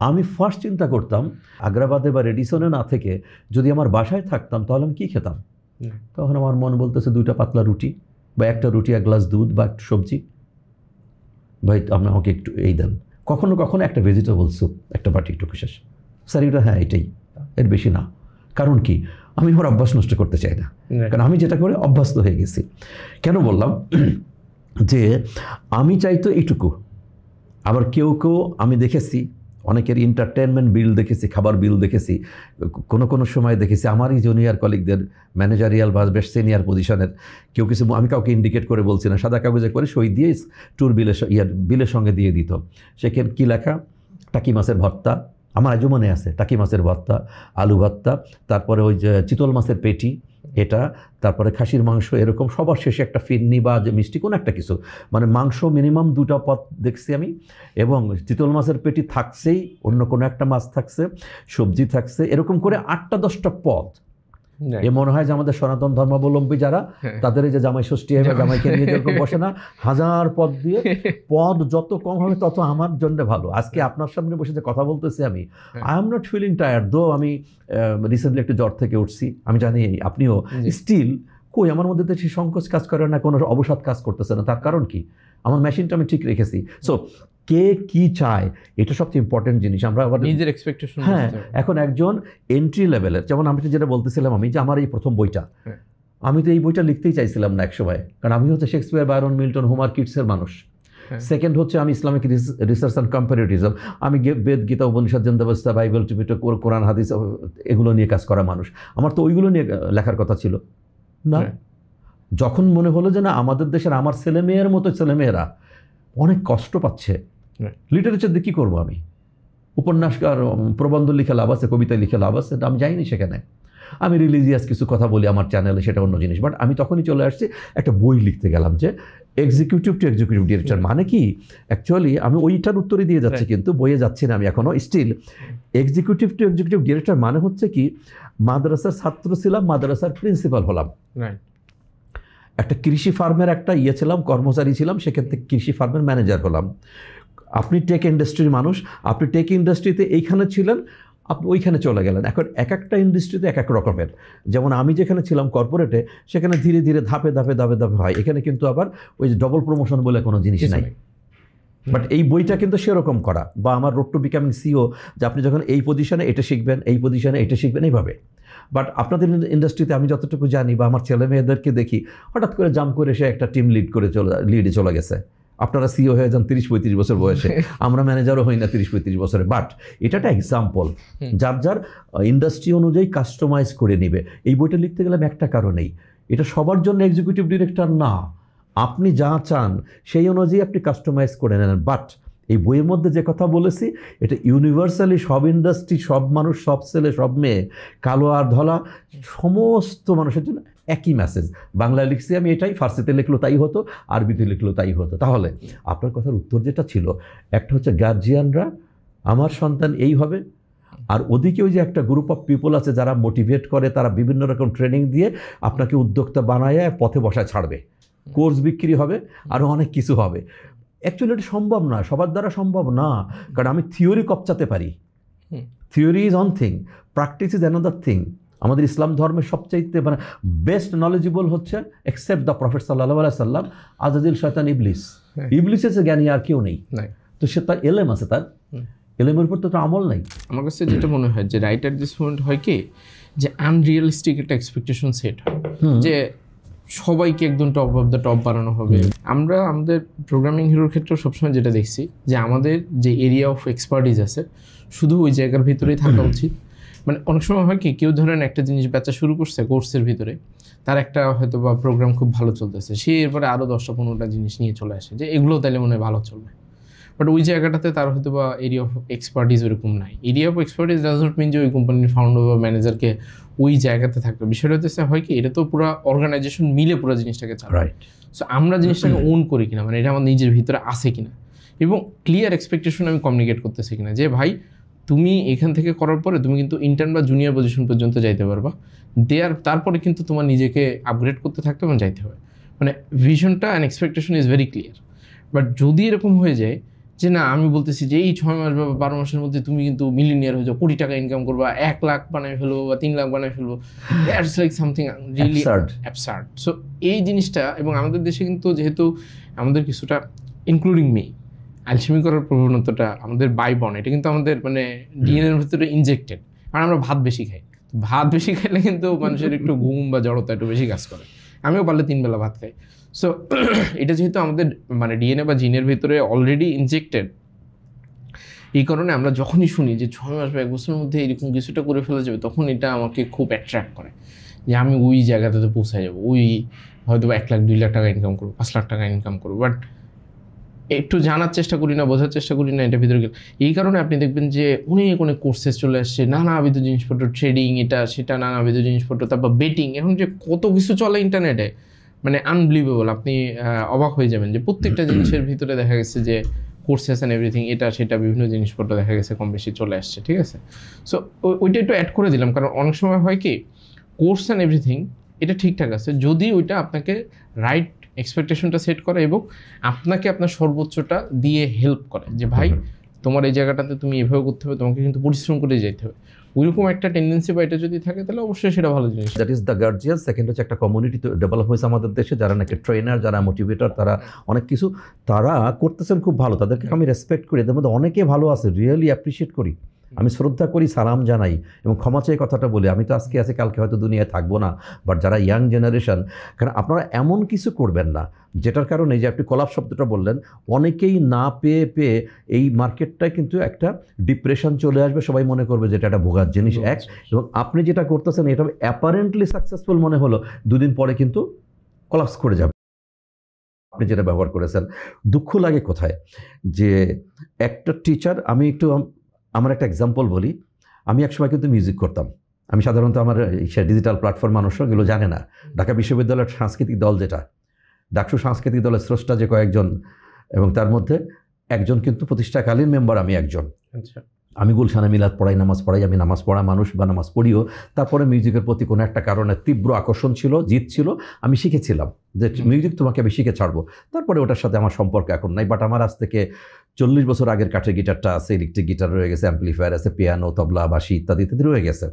আমি ফার্স্ট চিন্তা করতাম আগ্রাবাদে বা রেডিসনে না থেকে যদি আমার বাসায় থাকতাম তাহলে আমি কী খেতাম। তখন আমার মন বলতেছে 2টা পাতলা রুটি বা একটা রুটি, 1 গ্লাস দুধ বা একটু সবজি, ভাই আপনি আমাকে একটু এই দেন। কখনো কখনো একটা ভেজিটেবল স্যুপ, একটা বাটি একটু শেষ, স্যার এটা, হ্যাঁ এটাই। এর বেশি না। কারণ কি, আমি আমার অভ্যাস নষ্ট করতে চাই না, কারণ আমি যেটা করে অভ্যস্ত হয়ে গেছি। কেন বললাম যে আমি চাইতো এইটুকু। আবার কেউ কেউ আমি দেখেছি অনেকের এন্টারটেনমেন্ট বিল দেখেছি, খাবার বিল দেখেছি, কোনো সময় দেখেছি আমারই জুনিয়র কলিগদের ম্যানেজারিয়াল বা বেশ সিনিয়র পজিশনের কেউ কিছু, আমি কাউকে ইন্ডিকেট করে বলছি না, সাদা কাগজে করে সই দিয়ে ট্যুর বিলের সঙ্গে দিয়ে দিত। সেখানে কী লেখা, টাকি মাছের ভর্তা, আমার আজও মনে আছে, টাকি মাছের ভর্তা, আলু ভর্তা, তারপরে ওই যে চিতল মাছের পেটি এটা, তারপরে খাসির মাংস, এরকম সবার শেষে একটা ফিরনি বা যে মিষ্টি কোনো একটা কিছু, মানে মাংস মিনিমাম 2টা পদ দেখছি আমি, এবং চিতল মাছের পেটি থাকছেই, অন্য কোনো একটা মাছ থাকছে, সবজি থাকছে, এরকম করে 8টা 10টা পদ। এ মনে হয় যে আমাদের সনাতন ধর্মাবলম্বী যারা, তাদের এই যে জামাই ষষ্ঠী হবে, জামাইকে নিয়ে যেরকম বসে না, হাজার পদ দিয়ে, পদ যত কম হবে তত আমার জন্য ভালো। আজকে আপনার সামনে বসে যে কথা বলতেছি আমি, I am not feeling tired, though আমি রিসেন্টলি একটু জ্বর থেকে উঠছি, আমি জানি আপনিও, স্টিল কই আমার মধ্যে তো সেই সংকোচ কাজ করে না, কোনো অবসাদ কাজ করতেছে না। তার কারণ কি, আমার মেশিনটা আমি ঠিক রেখেছি। সো কে কি চায় এটা সবচেয়ে ইম্পর্টেন্ট জিনিস। আমরা আবার নিজের এক্সপেকটেশন, হ্যাঁ, এখন একজন এন্ট্রি লেভেলের, যেমন আমি যেটা বলতেছিলাম, আমি যে আমার এই প্রথম বইটা, আমি তো এই বইটা লিখতেই চাইছিলাম না একসময়, কারণ আমি হচ্ছে শেক্সপিয়ার, বায়রন, মিল্টন, হোমার, কিটসের মানুষ। সেকেন্ড হচ্ছে আমি ইসলামিক রিসার্চ অ্যান্ড কম্পারেটিজম, আমি বেদ, গীতা, উপনিষদ, জন্দাবস্থা, বাইবেল, টিপিটক, কোরআন, হাদিস এগুলো নিয়ে কাজ করা মানুষ। আমার তো ওইগুলো নিয়ে লেখার কথা ছিল না। যখন মনে হলো যে না, আমাদের দেশের আমার ছেলেমেয়ের মতো ছেলেমেয়েরা অনেক কষ্ট পাচ্ছে, লিটারেচার দিয়ে কী করবো আমি, উপন্যাস আর প্রবন্ধ লিখে লাভ আছে, কবিতা লিখে লাভ আছে, আমি যাইনি সেখানে। আমি রিলিজিয়াস কিছু কথা বলি আমার চ্যানেলে, সেটা অন্য জিনিস। বাট আমি তখনই চলে আসছি, একটা বই লিখতে গেলাম যে এক্সিকিউটিভ টু এক্সিকিউটিভ ডিরেক্টর মানে কি। অ্যাকচুয়ালি আমি ওইটার উত্তরই দিয়ে যাচ্ছি, কিন্তু বইয়ে যাচ্ছি না আমি এখনও। Still executive to executive director মানে হচ্ছে কি, মাদ্রাসার ছাত্র ছিলাম, মাদ্রাসার প্রিন্সিপাল হলাম, একটা কৃষি ফার্মের একটা ছিলাম, কর্মচারী ছিলাম, সেক্ষেত্রে কৃষি ফার্মের ম্যানেজার হলাম। আপনি টেক ইন্ডাস্ট্রির মানুষ, আপনি টেক ইন্ডাস্ট্রিতে এইখানে ছিলেন, আপনি ওইখানে চলে গেলেন। এখন এক একটা ইন্ডাস্ট্রিতে এক এক রকমের, যেমন আমি যেখানে ছিলাম কর্পোরেটে, সেখানে ধীরে ধীরে ধাপে ধাপে ধাপে ধাপে হয়। এখানে কিন্তু আবার ওই যে ডবল প্রমোশন বলে কোনো জিনিস নাই। বাট এই বইটা কিন্তু সেরকম করা, বা আমার রোড টু বিকামিং সিও, যে আপনি যখন এই পজিশনে এটা শিখবেন, এই পজিশনে এটা শিখবেন, এইভাবে। বাট আপনাদের ইন্ডাস্ট্রিতে আমি যতটুকু জানি বা আমার ছেলে মেয়েদেরকে দেখি, হঠাৎ করে জাম্প করে সে একটা টিম লিডে চলে গেছে। আপনারা সিও হয়ে যান 30-35 বছর বয়সে, আমরা ম্যানেজারও হই না 30-35 বছরে। বাট এটা একটা এক্সাম্পল, যার যার ইন্ডাস্ট্রি অনুযায়ী কাস্টমাইজ করে নিবে। এই বইটা লিখতে গেলাম একটা কারণেই, এটা সবার জন্য এক্সিকিউটিভ ডিরেক্টর না, আপনি যা চান সেই অনুযায়ী আপনি কাস্টমাইজ করে নেন। বাট এই বইয়ের মধ্যে যে কথা বলেছি, এটা ইউনিভার্সালি সব ইন্ডাস্ট্রি, সব মানুষ, সব ছেলে, সব মেয়ে, কালো আর ধলা, সমস্ত মানুষের জন্য একই মেসেজ। বাংলায় লিখছি আমি এটাই, ফার্সিতে লিখলো তাই হতো, আরবিতে লিখলো তাই হতো। তাহলে আপনার কথার উত্তর যেটা ছিল, একটা হচ্ছে গার্জিয়ানরা, আমার সন্তান এই হবে, আর ওদিকে ওই যে একটা গ্রুপ অফ পিপল আছে যারা মোটিভেট করে, তারা বিভিন্ন রকম ট্রেনিং দিয়ে আপনাকে উদ্যোক্তা বানায় পথে বসায় ছাড়বে, কোর্স বিক্রি হবে, আরও অনেক কিছু হবে। অ্যাকচুয়ালি এটা সম্ভব না, সবার দ্বারা সম্ভব না, কারণ আমি থিওরি কপচাতে পারি, theory is one thing, practice is another thing. আমাদের ইসলাম ধর্মের সবচাইতে মানে বেস্ট নলেজেবল হচ্ছে, এক্সেপ্ট দ্য প্রফেট সাল্লাল্লাহু আলাইহি সাল্লাম, আজাদিল শয়তান ইবলিস। ইবলিসের যে জ্ঞানী আর কেউ নেই, তো সে তার এলেম আছে, তার এলেমের উপর তো আমল নাই। আমার কাছে যেটা মনে হয় যে রাইট অ্যাট দিস পয়েন্ট হয় কি, যে আনরিয়েলিস্টিক একটা এক্সপেকটেশন সেট হয়, যে সবাইকে একদম টপ অফ দ্য টপ বানানো হবে। আমরা আমাদের প্রোগ্রামিং হিরোর ক্ষেত্রেও সবসময় যেটা দেখছি, যে আমাদের যে এরিয়া অফ এক্সপার্টিস আছে, শুধু ওই জায়গার ভিতরেই থাকা উচিত। মানে অনেক সময় হয় কি, কেউ ধরেন একটা জিনিস বেচা শুরু করছে কোর্সের ভিতরে, তার একটা হয়তো বা প্রোগ্রাম খুব ভালো চলতেছে, সে এরপরে আরও 10টা-15টা জিনিস নিয়ে চলে আসে, যে এগুলো তাহলে মনে হয় ভালো চলবে। বাট ওই জায়গাটাতে তার হয়তো বা এরিয়া অফ এক্সপার্টিস ওরকম নাই। Area of expertise does not mean যে ওই কোম্পানির ফাউন্ডার বা ম্যানেজারকে ওই জায়গাতে থাকবে। বিষয়টা হচ্ছে হয় কি, এটা তো পুরো অর্গানাইজেশন মিলে পুরো জিনিসটাকে চালায়। সো আমরা জিনিসটাকে ওন করি কিনা, মানে এটা আমার নিজের ভিতরে আছে কিনা, এবং ক্লিয়ার এক্সপেকটেশন আমি কমিউনিকেট করতেছি কিনা, যে ভাই তুমি এখান থেকে করার পরে তুমি কিন্তু ইন্টার্ন বা জুনিয়র পজিশন পর্যন্ত যাইতে পারবা, তারপরে কিন্তু তোমার নিজেকে আপগ্রেড করতে থাকতে এবং যাইতে হবে। মানে ভিশনটা and expectation is very clear. But যদি এরকম হয়ে যায় যে না, আমি বলতেছি যে এই 6 মাস বা 12 মাসের মধ্যে তুমি কিন্তু মিলিনিয়ার হয়ে যাও, কোটি টাকা ইনকাম করবা, 1 লাখ বানায় ফেলবো বা 3 লাখ বানায় ফেলবো, that's like something really absurd. So এই জিনিসটা, এবং আমাদের দেশে কিন্তু যেহেতু আমাদের কিছুটা, ইনক্লুডিং মি, আলসেমি করার প্রবণতাটা আমাদের বাই বর্ন, এটা কিন্তু আমাদের মানে ডিএনএর ভিতরে ইনজেক্টেড। কারণ আমরা ভাত বেশি খাই। ভাত বেশি খেলে কিন্তু মানুষের একটু ঘুম বা জড়তা একটু বেশি কাজ করে। আমিও পারলে 3 বেলা ভাত খাই। সো এটা যেহেতু আমাদের মানে ডিএনএ বা জিনের ভিতরে অলরেডি ইনজেক্টেড, এই কারণে আমরা যখনই শুনি যে 6 মাস বা 1 বছরের মধ্যে এরকম কিছুটা করে ফেলা যাবে, তখন এটা আমাকে খুব অ্যাট্রাক্ট করে যে আমি ওই জায়গাটাতে পৌঁছে যাবো, ওই হয়তো 1 লাখ 2 লাখ টাকা ইনকাম করবো, 5 লাখ টাকা ইনকাম করবো। বাট একটু জানার চেষ্টা করি না, বোঝার চেষ্টা করি না এটার ভিতরে গেলে। এই কারণে আপনি দেখবেন যে অনেক কোর্সেস চলে আসছে, নানাবিধ জিনিসপত্র, ট্রেডিং, এটা সেটা, নানাবিধ জিনিসপত্র, তারপর বেটিং, এখন যে কত কিছু চলে ইন্টারনেটে, মানে আনবিলিভেবল। আপনি অবাক হয়ে যাবেন যে প্রত্যেকটা জিনিসের ভিতরে দেখা গেছে যে কোর্সেস অ্যান্ড এভরিথিং, এটা সেটা বিভিন্ন জিনিসপত্র দেখা গেছে কম বেশি চলে আসছে, ঠিক আছে। সো ওইটা একটু অ্যাড করে দিলাম, কারণ অনেক সময় হয় কি কোর্স অ্যান্ড এভরিথিং এটা ঠিকঠাক আছে যদি ওইটা আপনাকে রাইট এক্সপেকটেশনটা সেট করে এবং আপনাকে আপনার সর্বোচ্চটা দিয়ে হেল্প করে যে ভাই তোমার এই জায়গাটাতে তুমি এভাবে করতে হবে, তোমাকে কিন্তু পরিশ্রম করে যেতে হবে। ওইরকম একটা টেন্ডেন্সি বা এটা যদি থাকে তাহলে অবশ্যই সেটা ভালো জিনিস। That is the guardian. Second হচ্ছে একটা কমিউনিটি ডেভেলপ হয়েছে আমাদের দেশে, যারা নাকি ট্রেনার, যারা মোটিভেটর, তারা অনেক কিছু তারা করতেছেন খুব ভালো, তাদেরকে আমি রেসপেক্ট করি। এদের মধ্যে অনেকে ভালো আছে, রিয়েলি অ্যাপ্রিসিয়েট করি, আমি শ্রদ্ধা করি, সালাম জানাই এবং ক্ষমা চেয়ে কথাটা বলি। আমি তো আজকে আছি, কালকে হয়তো দুনিয়ায় থাকবো না। বাট যারা ইয়াং জেনারেশন, কারণ আপনারা এমন কিছু করবেন না যেটার কারণে যে আপনি কলাপ শব্দটা বললেন, অনেকেই না পেয়ে পেয়ে এই মার্কেটটায় কিন্তু একটা ডিপ্রেশন চলে আসবে, সবাই মনে করবে যে এটা একটা ভোগার জিনিস এক। এবং আপনি যেটা করতেছেন এটা অ্যাপারেন্টলি সাকসেসফুল মনে হলো, দুদিন পরে কিন্তু কলাপস করে যাবে। আপনি যেটা ব্যবহার করেছেন, দুঃখ লাগে কোথায় যে একটা টিচার, আমি একটু আমার একটা এক্সাম্পল বলি। আমি একসময় কিন্তু মিউজিক করতাম। আমি সাধারণত আমার ডিজিটাল প্ল্যাটফর্ম মানুষরা এগুলো জানে না। ঢাকা বিশ্ববিদ্যালয়ের সাংস্কৃতিক দল, যেটা ডাকসু সাংস্কৃতিক দলের স্রষ্টা যে কয়েকজন, এবং তার মধ্যে একজন কিন্তু প্রতিষ্ঠাকালীন মেম্বার, আমি একজন। আচ্ছা, আমি গুলশানে মিলাদ পড়াই, নামাজ পড়াই, আমি নামাজ পড়া মানুষ বা নামাজ পড়িও। তারপরে মিউজিকের প্রতি কোনো একটা কারণে তীব্র আকর্ষণ ছিল, জিদ ছিল, আমি শিখেছিলাম যে মিউজিক তোমাকে আমি শিখে ছাড়বো। তারপরে ওটার সাথে আমার সম্পর্ক এখন নাই। বাট আমার আজ থেকে 40 বছর আগের কাঠের গিটারটা আছে, ইলেকট্রিক গিটার রয়ে গেছে, অ্যাম্পলিফায়ার আছে, পিয়ানো, তবলা, বাঁশি ইত্যাদি ইত্যাদি রয়ে গেছে।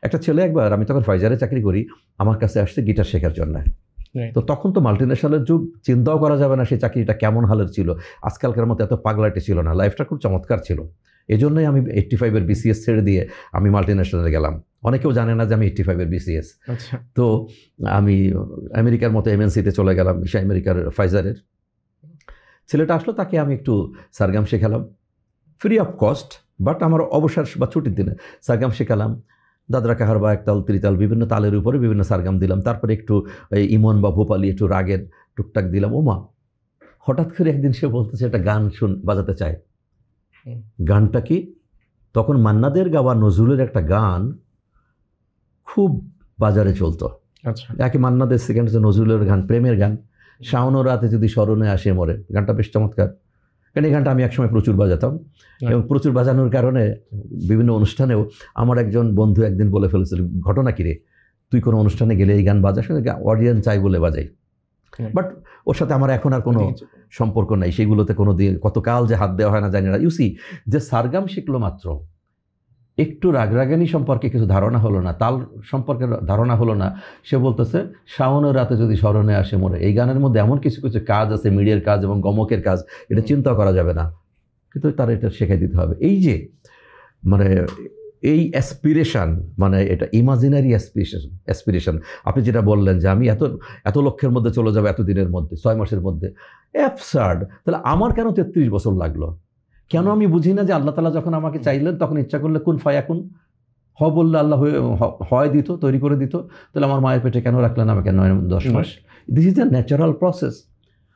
একটা ছেলে একবার, আমি তখন ফাইজারে চাকরি করি, আমার কাছে আসছে গিটার শেখার জন্য। তো তখন তো মাল্টিনেশনালের যুগ, চিন্তাও করা যাবে না সেই চাকরিটা কেমন হালের ছিল। আজকালকার মতো এত পাগলাটি ছিল না, লাইফটা খুব চমৎকার ছিল। এই জন্যই আমি 85-এর বিসিএস ছেড়ে দিয়ে আমি মাল্টিনেশনালে গেলাম। অনেকেও জানে না যে আমি 85-এর বিসিএস। তো আমি আমেরিকার মতো এমএনসিতে চলে গেলাম, আমেরিকার ফাইজারের। ছেলেটা আসলো, তাকে আমি একটু সারগাম শেখালাম ফ্রি অফ কস্ট, বাট আমার অবসর বা ছুটির দিনে সারগাম শেখালাম। দাদরা কাহার বা একতাল, ত্রিতাল, বিভিন্ন তালের উপরে বিভিন্ন সারগাম দিলাম। তারপরে একটু ইমন বা ভোপালি, একটু রাগের টুকটাক দিলাম। ওমা, হঠাৎ করে একদিন সে বলতেছে একটা গান বাজাতে চায়। গানটা কি? তখন মান্নাদের গাওয়া নজরুলের একটা গান খুব বাজারে চলতো। আচ্ছা, একে মান্নাদের, সেকেন্ড হচ্ছে নজরুলের গান, প্রেমের গান, শাওন রাতে যদি স্মরণে আসে মরে। গানটা বেশ চমৎকার। কারণ এই গানটা আমি একসময় প্রচুর বাজাতাম এবং প্রচুর বাজানোর কারণে বিভিন্ন অনুষ্ঠানেও আমার একজন বন্ধু একদিন বলে ফেলেছিল, ঘটনা কিরে তুই কোনো অনুষ্ঠানে গেলে এই গান বাজাস? অডিয়েন্স চাই বলে বাজাই। বাট ওর সাথে আমার এখন আর কোনো সম্পর্ক নাই, সেগুলোতে কোনো দিন কতকাল যে হাত দেওয়া হয় না জানি না। ইউসি, যে সারগাম শিখলো মাত্র, একটু রাগরাগানি সম্পর্কে কিছু ধারণা হলো না, তাল সম্পর্কে ধারণা হলো না, সে বলতেছে শাওনের রাতে যদি স্মরণে আসে মরে। এই গানের মধ্যে এমন কিছু কিছু কাজ আছে, মিডিয়ার কাজ এবং গমকের কাজ, এটা চিন্তা করা যাবে না, কিন্তু তারা এটা শেখাই দিতে হবে। এই যে মানে এই অ্যাসপিরেশন, মানে এটা ইমাজিনারি অ্যাসপিরেশন। আপনি যেটা বললেন যে আমি এত লক্ষ্যের মধ্যে চলে যাবো এত দিনের মধ্যে, 6 মাসের মধ্যে, অ্যাবসার্ড। তাহলে আমার কেন 33 বছর লাগলো? কেন আমি বুঝি না যে আল্লাহ তাআলা যখন আমাকে চাইলেন তখন ইচ্ছা করলে কুন ফায়াকুন, হ বললে আল্লাহ হয় দিত, তৈরি করে দিত। তাহলে আমার মায়ের পেটে কেন রাখলেন আমাকে 9-10 মাস? This is a natural process.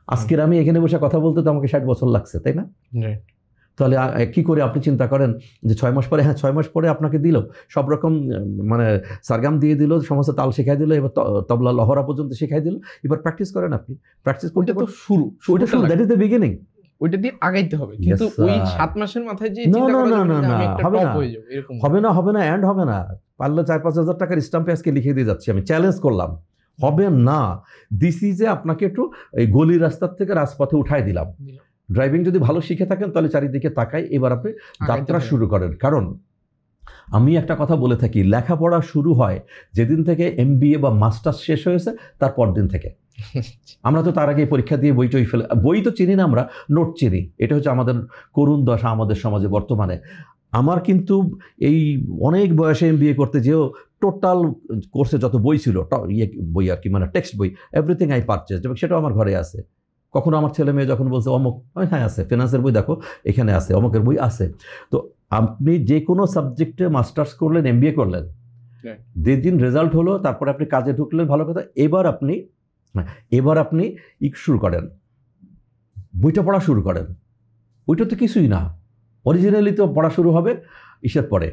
আজকের আমি এখানে বসে কথা বলতে তো আমাকে 60 বছর লাগছে, তাই না? তাহলে কি করে আপনি চিন্তা করেন যে 6 মাস পরে, হ্যাঁ 6 মাস পরে আপনাকে দিল সব রকম, মানে সারগাম দিয়ে দিল, সমস্ত তাল শেখাই দিল, এবার তবলা লহরা পর্যন্ত শেখাই দিল। এবার প্র্যাকটিস করেন আপনি, প্র্যাকটিস করতে তো শুরু, দ্যাট ইজ দ্য বিগিনিং। ওইটা দিয়ে আগাইতে হবে, কিন্তু ওই 7 মাসের মাথায় যে না হবে না এন্ড হবে না। পারলে 4-5 হাজার টাকার স্ট্যাম্পে আজকে লিখে দিয়ে যাচ্ছি, আমি চ্যালেঞ্জ করলাম, হবে না। দিস ইজ এ আপনাকে একটু এই গলির রাস্তার থেকে রাজপথে উঠাই দিলাম। ড্রাইভিং যদি ভালো শিখে থাকেন তাহলে চারিদিকে তাকাই, এবার আপনি যাত্রা শুরু করেন। কারণ আমি একটা কথা বলে থাকি, লেখাপড়া শুরু হয় যেদিন থেকে MBA বা মাস্টার্স শেষ হয়েছে তার পর দিন থেকে। আমরা তো তার আগে পরীক্ষা দিয়ে বই ফেলে, বই তো চিনি না আমরা, নোট চিনি। এটা হচ্ছে আমাদের করুণ দশা আমাদের সমাজে বর্তমানে। আমার কিন্তু এই অনেক বয়সে MBA করতে যেও টোটাল কোর্সে যত বই ছিল বই আর কি, মানে টেক্সট বই, এভরিথিং আই পারচেজ, এবং সেটাও আমার ঘরে আছে। কখনো আমার ছেলে মেয়ে যখন বলছে অমুক, হ্যাঁ আছে, ফিনান্সের বই দেখো এখানে আছে, অমুকের বই আছে। তো আপনি যে কোনো সাবজেক্টে মাস্টার্স করলেন, MBA করলেন, যেদিন রেজাল্ট হলো তারপরে আপনি কাজে ঢুকলেন, ভালো কথা। এবার আপনি শুরু করেন, বইটা পড়া শুরু করেন। ওইটা তো কিছুই না, অরিজিনালি তো পড়া শুরু হবে ইসের পরে,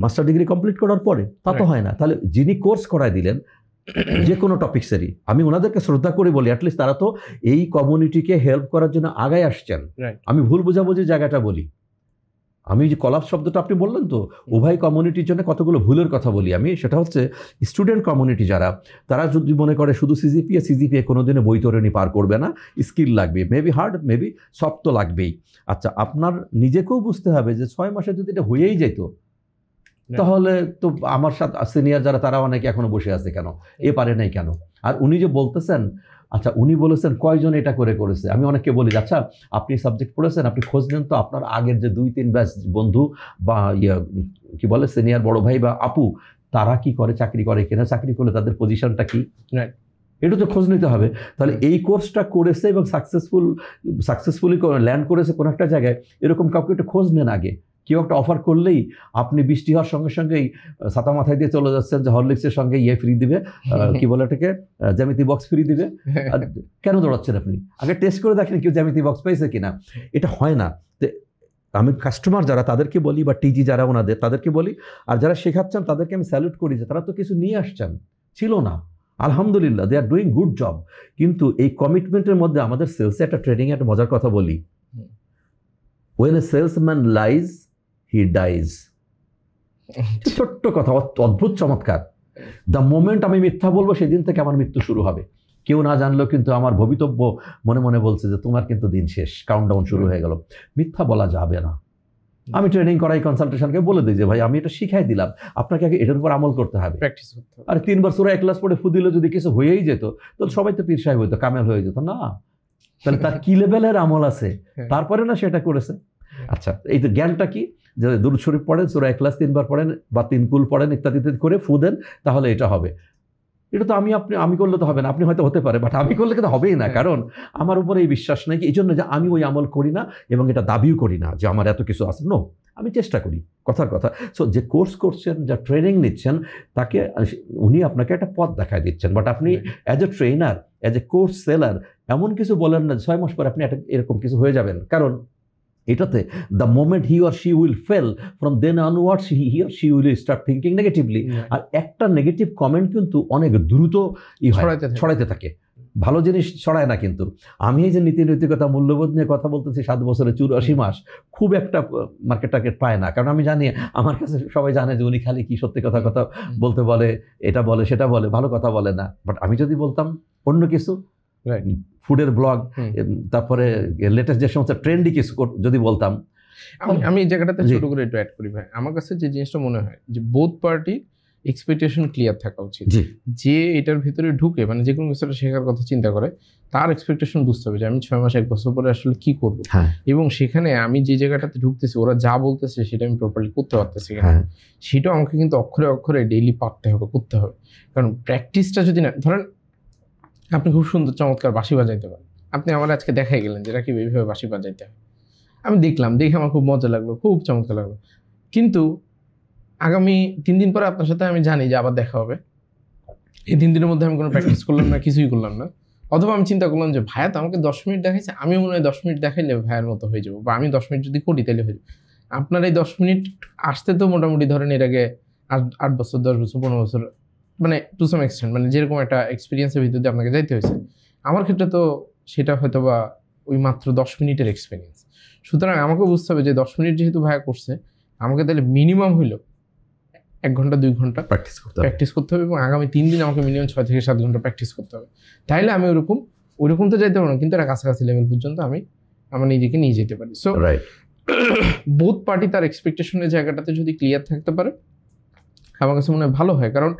মাস্টার ডিগ্রি কমপ্লিট করার পরে। তা তো হয় না। তাহলে যিনি কোর্স করায় দিলেন যে কোনো টপিক্সেরই, আমি ওনাদেরকে শ্রদ্ধা করে বলি, অ্যাটলিস্ট তারা তো এই কমিউনিটিকে হেল্প করার জন্য আগায় আসছেন। আমি ভুল বোঝাবুঝি জায়গাটা বলি, আমি যে কলাপ শব্দটা আপনি বললেন তো, উভয় কমিউনিটির জন্য কতগুলো ভুলের কথা বলি আমি। সেটা হচ্ছে স্টুডেন্ট কমিউনিটি যারা, তারা যদি মনে করে শুধু সিজিপিএ কোনোদিনও বৈতরণী পার করবে না, স্কিল লাগবে, মেবি হার্ড মেবি সফট তো লাগবেই। আচ্ছা, আপনার নিজেকেও বুঝতে হবে যে 6 মাসে যদি এটা হয়েই যেত, তাহলে তো আমার সাথে সিনিয়র যারা তারা অনেকে এখনো বসে আছে কেন, পারে নাই কেন? আর উনি যে বলতেছেন, আচ্ছা উনি বলেছেন কয়জন এটা করেছে। আমি অনেককে বলি, আচ্ছা আপনি সাবজেক্ট পড়েছেন, আপনি খোঁজ নেন তো আপনার আগের যে 2-3 ব্যাচ বন্ধু বা কি বলে সিনিয়র বড় ভাই বা আপু, তারা কি করে, চাকরি করে কিনা, চাকরি করলে তাদের পজিশনটা কি, এটা তো খোঁজ নিতে হবে। তাহলে এই কোর্সটা করেছে এবং সাকসেসফুলি ল্যান্ড করেছে কোনো একটা জায়গায়, এরকম কাউকে একটু খোঁজ নেন আগে। কেউ একটা অফার করলেই আপনি বৃষ্টি হওয়ার সঙ্গে সঙ্গেই ছাতা মাথায় দিয়ে চলে যাচ্ছেন যে হরলিক্সের সঙ্গে ফ্রি দিবে, কি বলে এটাকে, জ্যামিতি বক্স ফ্রি দিবে। কেন দৌড়াচ্ছেন আপনি? আগে টেস্ট করে দেখেন কেউ জ্যামিতি বক্স পাইছে কিনা। এটা হয় না। তো আমি কাস্টমার যারা তাদেরকে বলি, বা টিজি যারা ওনাদের তাদেরকে বলি, আর যারা শেখাচ্ছেন তাদেরকে আমি স্যালুট করি যে তারা তো কিছু নিয়ে আসছেন, ছিল না, আলহামদুলিল্লাহ দে আর ডুইং গুড জব। কিন্তু এই কমিটমেন্টের মধ্যে আমাদের সেলসে একটা ট্রেনিংয়ে একটা মজার কথা বলি, when a salesman lies he dies। ছোট্ট কথা, অদ্ভুত চমৎকার। দ্য মোমেন্ট আমি মিথ্যা বলবো সেদিন থেকে আমার মৃত্যু শুরু হবে। কেউ না জানলেও কিন্তু আমার ভবিতব্য মনে মনে বলছে যে তোমার কিন্তু দিন শেষ, কাউন্টডাউন শুরু হয়ে গেল। মিথ্যা বলা যাবে না। আমি ট্রেনিং করাই, কনসালটেশনকে বলে দিই যে ভাই আমি এটা শিখাই দিলাম, আপনাকে আগে এটার উপর আমল করতে হবে, প্র্যাকটিস করতে হবে। আর 3 বার সূরা ইখলাস পড়ে ফু দিলে যদি কিছু হয়েই যেত, তাহলে সবাই তো পীর সাহেব হইতো, কামেল হয়ে যেত না। তাহলে তার কি লেভেলের আমল আছে, তারপরে না সেটা করেছে। আচ্ছা, এই তো জ্ঞানটা কি, যে দুরূদ শরীফ পড়েন, সূরা ইখলাস 3 বার পড়েন বা 3 কুল পড়েন ইত্যাদি করে ফু দেন, তাহলে এটা হবে। এটা তো আমি করলে তো হবে না, আপনি হয়তো হতে পারে, বাট আমি করলে কিন্তু হবেই না, কারণ আমার উপরে এই বিশ্বাস নেই। এই জন্য যে আমি ওই আমল করি না এবং এটা দাবিও করি না যে আমার এত কিছু আছে, নো, আমি চেষ্টা করি, কথার কথা। সো যে কোর্স করছেন, যা ট্রেনিং নিচ্ছেন, তাকে উনি আপনাকে একটা পথ দেখায় দিচ্ছেন, বাট আপনি as a trainer, as a course seller এমন কিছু বলেন না 6 মাস পরে আপনি এরকম কিছু হয়ে যাবেন। কারণ এটাতে the moment he or she will fail, from then onwards he or she will start thinking negatively. আর একটা নেগেটিভ কমেন্ট কিন্তু অনেক দ্রুত ছড়াইতে থাকে, ভালো জিনিস ছড়ায় না। কিন্তু আমি এই যে নীতি নৈতিকতা মূল্যবোধ নিয়ে কথা বলতেছি 7 বছরে 84 মাস, খুব একটা মার্কেট পায় না, কারণ আমি জানি আমার কাছে সবাই জানে যে উনি খালি কি সত্যি কথা বলতে বলে, এটা বলে সেটা বলে, ভালো কথা বলে না। বাট আমি যদি বলতাম অন্য কিছু, ফুডের ব্লগ, তারপরে লেটেস্ট যে সমস্ত ট্রেন্ডি কিছু যদি বলতাম। আমি এই জায়গাটাতে ছোট করে একটু অ্যাড করি ভাই, আমার কাছে যে জিনিসটা মনে হয় যে বোথ পার্টি এক্সপেকটেশন ক্লিয়ার থাকা উচিত। যে এটার ভিতরে ঢুকে মানে যে কোনো কিছুটা শেখার কথা চিন্তা করে, তার এক্সপেকটেশন বুঝতে হবে যে আমি 6 মাস 1 বছর পরে আসলে কি করব, এবং সেখানে আমি যে জায়গাটাতে ঢুকতেছি ওরা যা বলতেছে সেটা আমি প্রপারলি করতে পারতেছি কিনা, সেটাও আমাকে কিন্তু অক্ষরে অক্ষরে ডেইলি পারতে হবে, করতে হবে। কারণ প্র্যাকটিসটা যদি না, ধরেন আপনি খুব সুন্দর চমৎকার বাঁশি বাজাইতে পারেন, আপনি আমার আজকে দেখাই গেলেন যে এরা কি এইভাবে বাঁশি বাজাইতে হয়, আমি দেখলাম, দেখে আমার খুব মজা লাগলো, খুব চমৎকার লাগলো। কিন্তু আগামী 3 দিন পরে আপনার সাথে আমি জানি যে আবার দেখা হবে, এই 3 দিনের মধ্যে আমি কোনো প্র্যাকটিস করলাম না, কিছুই করলাম না। অথবা আমি চিন্তা করলাম যে ভাইয়া তো আমাকে 10 মিনিট দেখাইছে, আমি মনে হয় 10 মিনিট দেখাইলে ভাইয়ার মতো হয়ে যাবো, বা আমি 10 মিনিট যদি করি তাহলে হয়ে যাবে। আপনার এই 10 মিনিট আসতে তো মোটামুটি ধরেন এর আগে 8 বছর 10 বছর 15 বছর, মানে টু সাম এক্সটেন্ট, মানে যেরকম একটা এক্সপিরিয়েন্সের ভিতর দিয়ে আপনাকে যাইতে হয়েছে। আমার ক্ষেত্রে তো সেটা হয়তো বা ওই মাত্র 10 মিনিটের এক্সপিরিয়েন্স। সুতরাং আমাকে বুঝতে হবে যে 10 মিনিট যেহেতু ভাইয়া করছে, আমাকে তাহলে মিনিমাম হইলো 1 ঘন্টা 2 ঘন্টা প্র্যাকটিস করতে হবে, এবং আগামী 3 দিন আমাকে মিনিমাম 6 থেকে 7 ঘন্টা প্র্যাকটিস করতে হবে। তাইলে আমি ওইরকম তো যাইতে পারবো না, কিন্তু একটা কাছাকাছি লেভেল পর্যন্ত আমি আমার নিজেকে নিয়ে যেতে পারি। সো বোথ পার্টি তার এক্সপেকটেশনের জায়গাটাতে যদি ক্লিয়ার থাকতে পারে, আমার কাছে মনে হয় ভালো হয়। কারণ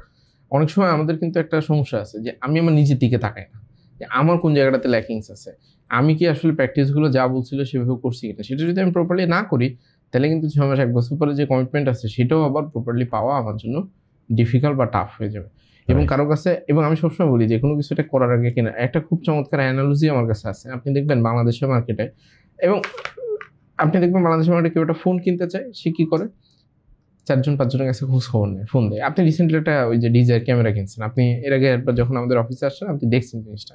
অনেক সময় আমাদের কিন্তু একটা সমস্যা আছে যে আমি আমার নিজের দিকে তাকাই না, যে আমার কোন জায়গাটাতে ল্যাকিংস আছে, আমি কি আসলে প্র্যাকটিসগুলো যা বলছিল সেভাবে করছি কিনা। সেটা যদি আমি প্রপারলি না করি, তাহলে কিন্তু 6 মাস 1 বছর পরে যে কমিটমেন্ট আছে সেটাও আবার প্রপারলি পাওয়া আমার জন্য ডিফিকাল্ট বা টাফ হয়ে যাবে। এবং কারো কাছে, এবং আমি সবসময় বলি যে কোনো কিছু একটা করার আগে কিনা একটা খুব চমৎকার অ্যানালজি আমার কাছে আছে। আপনি দেখবেন বাংলাদেশের মার্কেটে, এবং আপনি দেখবেন বাংলাদেশের মার্কেটে কেউ একটা ফোন কিনতে চায়, সে কি করে 4-5 জনের কাছে খোঁজ খবর নেয়, ফোন দেয়। আপনি রিসেন্টলি একটা ওই যে DJI ক্যামেরা কিনছেন, আপনি এর আগে একবার যখন আমাদের অফিসে আসছেন আপনি দেখছেন জিনিসটা,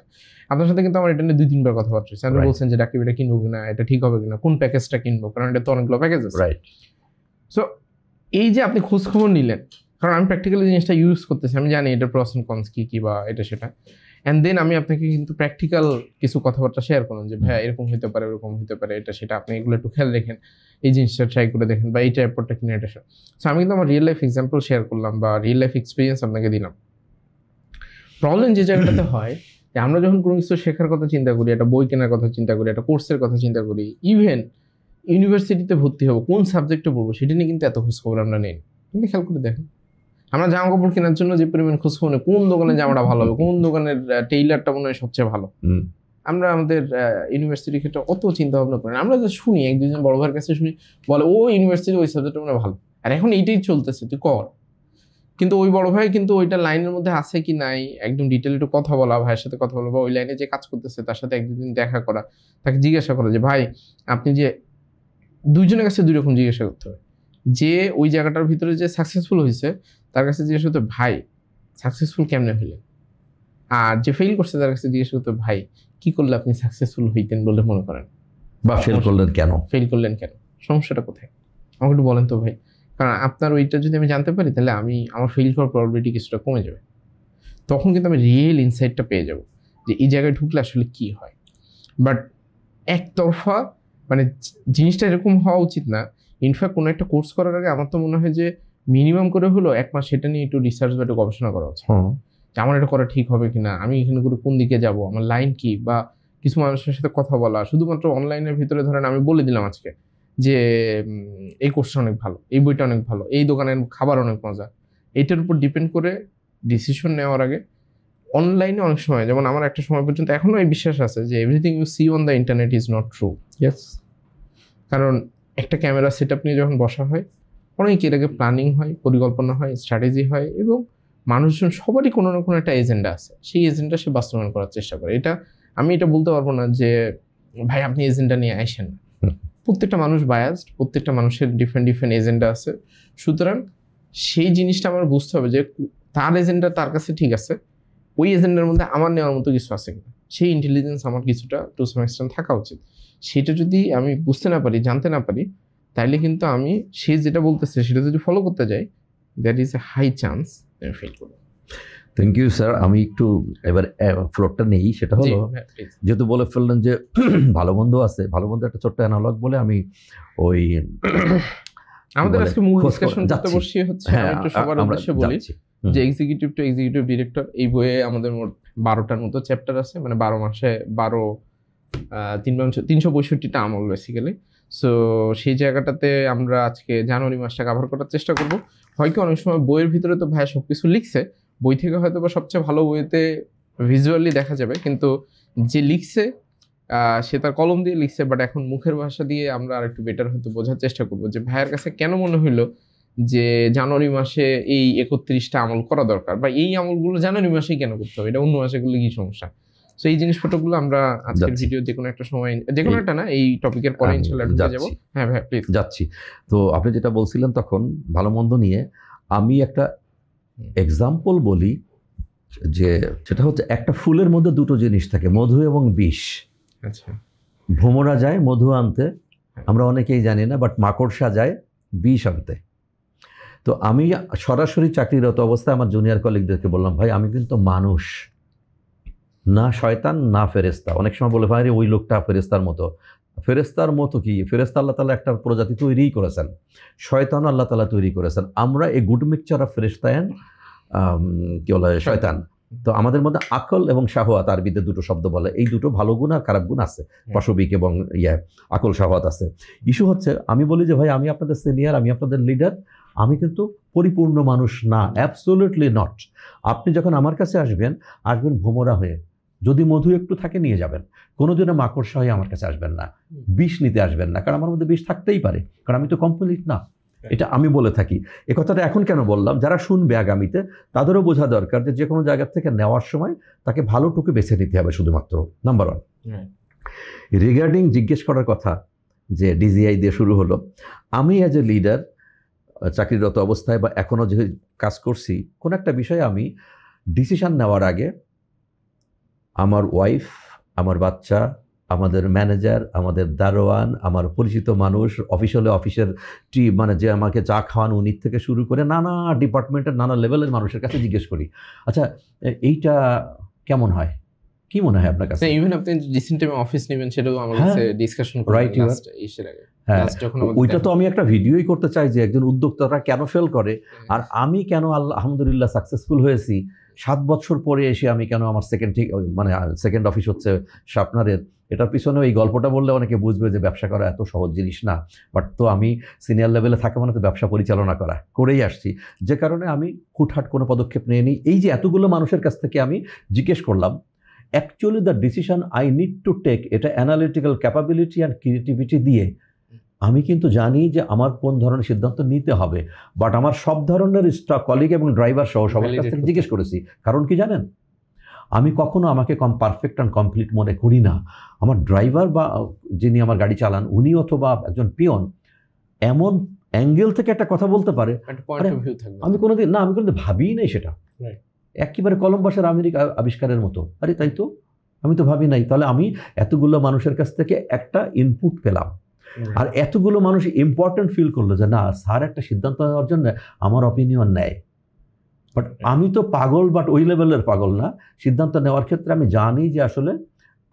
আপনার সাথে কিন্তু আমার এটা নিয়ে 2-3 বার কথাবার্তা হয়েছে। আপনি বলছেন যে রাকিব এটা কিনবো কিনা, এটা ঠিক হবে কিনা, কোন প্যাকেজটা কিনবো, কারণ এটা তো অনেকগুলো প্যাকেজ আছে। রাইট। সো এই যে আপনি খোঁজ খবর নিলেন, কারণ আমি প্র্যাকটিক্যালি জিনিসটা ইউজ করতেছি, আমি জানি এটা প্রস এন্ড কনস কি বা এটা সেটা, অ্যান্ড দেন আমি আপনাকে কিন্তু প্র্যাকটিক্যাল কিছু কথাবার্তা শেয়ার করলাম যে ভাই এরকম হতে পারে, এরকম হতে পারে, এটা সেটা, আপনি এগুলো একটু খেয়াল রেখেন, এই জিনিসটা ট্রাই করে দেখেন, বা এই ট্রাইপডটা কিনে এটা সেটা। সো আমি কিন্তু আমার রিয়েল লাইফ এক্সাম্পল শেয়ার করলাম বা রিয়েল লাইফ এক্সপিরিয়েন্স আপনাকে দিলাম। প্রবলেম যে জায়গাটাতে হয় যে আমরা যখন কোনো কিছু শেখার কথা চিন্তা করি, একটা বই কেনার কথা চিন্তা করি, একটা কোর্সের কথা চিন্তা করি, ইভেন ইউনিভার্সিটিতে ভর্তি হবো, কোন সাবজেক্টে পড়বো, সেটা নিয়ে কিন্তু এত খোঁজখবর আমরা নেই। আপনি খেয়াল করে দেখেন, আমরা জামা কাপড় কেনার জন্য যে পরিমাণ খোঁজখবর নেই, কোন দোকানে জামাটা ভালো হবে, কোন দোকানের টেইলারটা মনে হয় সবচেয়ে ভালো, আমরা আমাদের ইউনিভার্সিটির ক্ষেত্রে অত চিন্তা ভাবনা করি না। আমরা তো শুনি, 1-2 জন বড় ভাইয়ের কাছে শুনি, বলে ও ইউনিভার্সিটি ওই সাবজেক্টটা মনে হয় ভালো, আর এখন এইটাই চলতেছে, তুই কর। কিন্তু ওই বড় ভাই কিন্তু ওইটা লাইনের মধ্যে আছে কি নাই একদম ডিটেল একটু কথা বলা, ভাইয়ের সাথে কথা বলা, বা ওই লাইনে যে কাজ করতেছে তার সাথে 1-2 দিন দেখা করা, তাকে জিজ্ঞাসা করা যে ভাই আপনি যে, 2 জনের কাছে 2 রকম জিজ্ঞাসা করতে হবে। যে ওই জায়গাটার ভিতরে যে সাকসেসফুল হয়েছে তার কাছে জিজ্ঞাসা করতে ভাই সাকসেসফুল কেমনে হইলেন, আর যে ফেল করছে তার কাছে জিজ্ঞাসা করতে ভাই কি করলে আপনি সাকসেসফুল হইতেন বলে মনে করেন, বা ফেল করলেন কেন, সমস্যাটা কোথায়, আমাকে একটু বলেন তো ভাই। কারণ আপনার ওইটা যদি আমি জানতে পারি তাহলে আমার ফেল করার প্রবাবিলিটি কিছুটা কমে যাবে। তখন কিন্তু আমি রিয়েল ইনসাইটটা পেয়ে যাব যে এই জায়গায় ঢুকলে আসলে কি হয়। বাট একতরফা মানে জিনিসটা এরকম হওয়া উচিত না। ইনফ্যাক্ট কোনো একটা কোর্স করার আগে আমার তো মনে হয় যে মিনিমাম করে হলো 1 মাস সেটা নিয়ে একটু রিসার্চ বা একটু গবেষণা করা উচিত, যে আমার এটা করা ঠিক হবে কিনা, আমি এখানে করে কোন দিকে যাব, আমার লাইন কি, বা কিছু মানুষের সাথে কথা বলা। শুধুমাত্র অনলাইনের ভিতরে ধরেন আমি বলে দিলাম আজকে যে এই কোর্সটা অনেক ভালো, এই বইটা অনেক ভালো, এই দোকানের খাবার অনেক মজা, এটার উপর ডিপেন্ড করে ডিসিশন নেওয়ার আগে অনলাইনে অনেক সময়, যেমন আমার একটা সময় পর্যন্ত এখনো এই বিশ্বাস আছে যে everything you see on the internet is not true. Yes, কারণ একটা ক্যামেরা সেট আপ নিয়ে যখন বসা হয় অনেক এর আগে প্ল্যানিং হয়, পরিকল্পনা হয়, স্ট্র্যাটেজি হয়, এবং মানুষজন সবারই কোনো না কোনো একটা এজেন্ডা আছে, সেই এজেন্ডা সে বাস্তবায়ন করার চেষ্টা করে। আমি এটা বলতে পারবো না যে ভাই আপনি এজেন্ডা নিয়ে আসেন না। প্রত্যেকটা মানুষ বায়াসড, প্রত্যেকটা মানুষের ডিফারেন্ট এজেন্ডা আছে। সুতরাং সেই জিনিসটা আমার বুঝতে হবে যে তার এজেন্ডা তার কাছে ঠিক আছে, ওই এজেন্ডার মধ্যে আমার নেওয়ার মতো কিছু আছে কিনা, সেই ইন্টেলিজেন্স আমার কিছুটা টু সাম এক্সটেন্ট থাকা উচিত। সেটা যদি আমি বুঝতে না পারি, জানতে না পারি, তাইলে কিন্তু আমি সে যেটা বলতেছে সেটা যদি ফলো করতে যাই, that is a high chance আমি ফেল করব। Thank you sir. আমি একটু এবার ফ্লোরটা নেই, সেটা হলো যেহেতু বলে ফেললেন যে ভালো মন্দ আছে, ভালো মন্দ একটা ছোট্ট অ্যানালগ বলে আমি ওই আমাদের আজকে মূল ডিসকাশন করতে বসিয়ে হচ্ছে একটু সবার উদ্দেশ্যে বলি যে এক্সিকিউটিভ টু এক্সিকিউটিভ ডিরেক্টর, এই বইয়ে আমাদের মোট 12টার মতো চ্যাপ্টার আছে, মানে 12 মাসে 365টা আমল বেসিক্যালি। সো সেই জায়গাটাতে আমরা আজকে জানুয়ারি মাসটা কভার করার চেষ্টা করব। হয়তো অনেক সময় বইয়ের ভিতরে তো ভাই সব কিছু লিখছে, বই থেকে হয়তো বা সবচেয়ে ভালো বইতে ভিজুয়ালি দেখা যাবে, কিন্তু যে লিখছে সে তার কলম দিয়ে লিখছে, বাট এখন মুখের ভাষা দিয়ে আমরা আর একটু বেটার হয়তো বোঝার চেষ্টা করব যে ভাইয়ের কাছে কেন মনে হইলো যে জানুয়ারি মাসে এই 31টা আমল করা দরকার, বা এই আমলগুলো জানুয়ারি মাসেই কেন করতে হবে, এটা অন্য মাসে করলে কি সমস্যা। সো এই জিনিসপত্রগুলো আমরা আজকের ভিডিও যে কোনো একটা সময়, যে কোনো একটা না, এই টপিকের পরে ইনশাআল্লাহ ঢুকে যাব। হ্যাঁ ভাই প্লিজ। যাচ্ছি। তো আপনি যেটা বলছিলেন তখন ভালো মন্দ নিয়ে, আমি একটা এক্সাম্পল বলি যে সেটা হচ্ছে একটা ফুলের মধ্যে দুটো জিনিস থাকে, মধু এবং বিষ। আচ্ছা, ভ্রমরা যায় মধু আনতে, আমরা অনেকেই জানি না, বাট মাকড়সা যায় বিষ আনতে। তো আমি সরাসরি চাকরিরত অবস্থায় আমার জুনিয়র কলিগদেরকে বললাম, ভাই আমি কিন্তু মানুষ না, শয়তান না ফেরেস্তা। অনেক সময় বলে ভাই ওই লোকটা ফেরেস্তার মতো। ফেরেস্তার মতো কি? ফেরেস্তা আল্লাহ তাআলা একটা প্রজাতি তৈরিই করেছেন, শয়তানও আল্লাহ তাআলা তৈরি করেছেন। আমরা এই গুড মিক্সচার অফ ফেরেস্তা অ্যান্ড কি বলে শয়তান। তো আমাদের মধ্যে আকল এবং শাহওয়াত, আরবিতে দুটো শব্দ বলে, এই দুটো ভালো গুণ আর খারাপ গুণ আছে, পাশবিক এবং আকল শাহওয়াত আছে। ইস্যু হচ্ছে আমি বলি যে ভাই আমি আপনাদের সিনিয়র, আমি আপনাদের লিডার, আমি কিন্তু পরিপূর্ণ মানুষ না, অ্যাবসোলিউটলি নট। আপনি যখন আমার কাছে আসবেন ভ্রমরা হয়ে, যদি মধু একটু থাকে নিয়ে যাবেন, কোনোদিনও মাকড়সা হয়ে আমার কাছে আসবেন না, বিষ নিতে আসবেন না, কারণ আমার মধ্যে বিষ থাকতেই পারে, কারণ আমি তো কমপ্লিট না। এটা আমি বলে থাকি। এ কথাটা এখন কেন বললাম, যারা শুনবে আগামীতে তাদেরও বোঝা দরকার যে কোনো জায়গা থেকে নেওয়ার সময় তাকে ভালোটুকু বেছে নিতে হবে শুধুমাত্র, নাম্বার 1। রিগার্ডিং জিজ্ঞেস করার কথা যে ডিজিআই দিয়ে শুরু হলো, আমি অ্যাজ এ লিডার চাকরিরত অবস্থায় বা এখনও যে কাজ করছি, কোনো একটা বিষয়ে আমি ডিসিশন নেওয়ার আগে আমার ওয়াইফ, আমার বাচ্চা, আমাদের ম্যানেজার, আমাদের দারোয়ান, আমার পরিচিত মানুষ, অফিসের মানে যে আমাকে চা খাওয়ান উনি থেকে শুরু করে নানা ডিপার্টমেন্টের নানা লেভেলের মানুষের কাছে জিজ্ঞেস করি, আচ্ছা এইটা কেমন হয়, কি মনে হয় আপনার কাছে? ইভেন আপনি রিসেন্ট টাইমে অফিস নেবেন সেটাও আমার কাছে ডিসকাশন করতে রাইট লাস্ট এর আগে। ওইটা তো আমি একটা ভিডিওই করতে চাই যে একজন উদ্যোক্তারা কেন ফেল করে, আর আমি কেন আলহামদুলিল্লাহ সাকসেসফুল হয়েছি 7 বছর পরে এসে আমি কেন আমার সেকেন্ড অফিস হচ্ছে শার্পনারের। এটার পিছনে এই গল্পটা বললে অনেকে বুঝবে যে ব্যবসা করা এত সহজ জিনিস না, বাট তো আমি সিনিয়র লেভেলে থাকা মানে তো ব্যবসা পরিচালনা করেই আসছি, যে কারণে আমি হুটহাট কোনো পদক্ষেপ নিয়ে নিই। এই যে এতগুলো মানুষের কাছ থেকে আমি জিজ্ঞেস করলাম, actually the decision I need to take, এটা অ্যানালিটিক্যাল ক্যাপাবিলিটি অ্যান্ড ক্রিয়েটিভিটি দিয়ে আমি কিন্তু জানি যে আমার কোন ধরনের সিদ্ধান্ত নিতে হবে, বাট আমার সব ধরনের স্টাফ, কলিগ এবং ড্রাইভার সহ সবার কাছ থেকে জিজ্ঞেস করেছি। কারণ কি জানেন, আমি কখনো আমাকে পারফেক্ট অ্যান্ড কমপ্লিট মনে করি না। আমার ড্রাইভার বা যিনি আমার গাড়ি চালান উনি অথবা একজন পিয়ন এমন অ্যাঙ্গেল থেকে একটা কথা বলতে পারে, আমি কোনোদিন ভাবিই নাই সেটা, একেবারে কলম্বাসের আমেরিকা আবিষ্কারের মতো। আরে তাই তো, আমি তো ভাবি নাই। তাহলে আমি এতগুলো মানুষের কাছ থেকে একটা ইনপুট পেলাম, আর এতগুলো মানুষ ইম্পর্টেন্ট ফিল করলো যে না স্যার একটা সিদ্ধান্ত নেওয়ার জন্য আমার অপিনিয়ন নেয়। বাট আমি তো পাগল, বাট ওই লেভেলের পাগল না। সিদ্ধান্ত নেওয়ার ক্ষেত্রে আমি জানি যে আসলে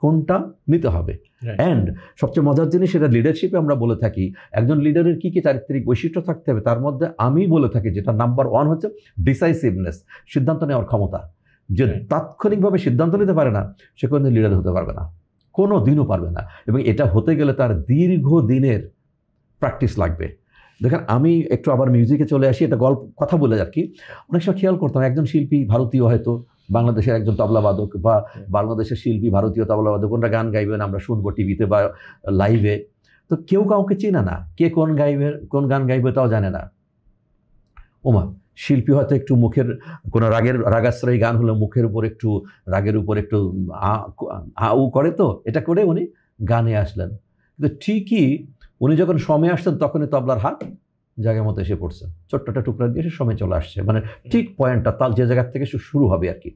কোনটা নিতে হবে। অ্যান্ড সবচেয়ে মজার জিনিস, সেটা লিডারশিপে আমরা বলে থাকি একজন লিডারের কী কী চারিত্রিক বৈশিষ্ট্য থাকতে হবে, তার মধ্যে আমি বলে থাকি যেটা নাম্বার 1 হচ্ছে ডিসাইসিভনেস, সিদ্ধান্ত নেওয়ার ক্ষমতা। যে তাৎক্ষণিকভাবে সিদ্ধান্ত নিতে পারে না সে কোনোদিন লিডার হতে পারবে না, কোনো দিনও পারবে না। এবং এটা হতে গেলে তার দীর্ঘদিনের প্র্যাকটিস লাগবে। দেখেন আমি একটু আবার মিউজিকে চলে আসি, এটা কথা বলে আর কি। অনেক সময় খেয়াল করতাম একজন শিল্পী ভারতীয়, হয়তো বাংলাদেশের একজন তবলাবাদক বা বাংলাদেশের শিল্পী ভারতীয় তবলাবাদক, কোনটা গান গাইবেন আমরা শুনবো টিভিতে বা লাইভে, তো কেউ কাউকে চিনে না, কে কোন গান গাইবে তাও জানে না। ওমা, শিল্পী হয়তো একটু মুখের কোনো রাগাশ্রয়ী গান হলে মুখের উপর একটু রাগের উপর একটু আউ করে, তো এটা করে উনি গানে আসলেন। কিন্তু ঠিকই উনি যখন সময় আসছেন তখনই তবলার হাত জায়গার মতো এসে পড়ছে, ছোট্ট একটা টুকরা দিয়ে সে সময় চলে আসছে, মানে ঠিক পয়েন্টটা তাল যে জায়গা থেকে শুরু হবে আর কি।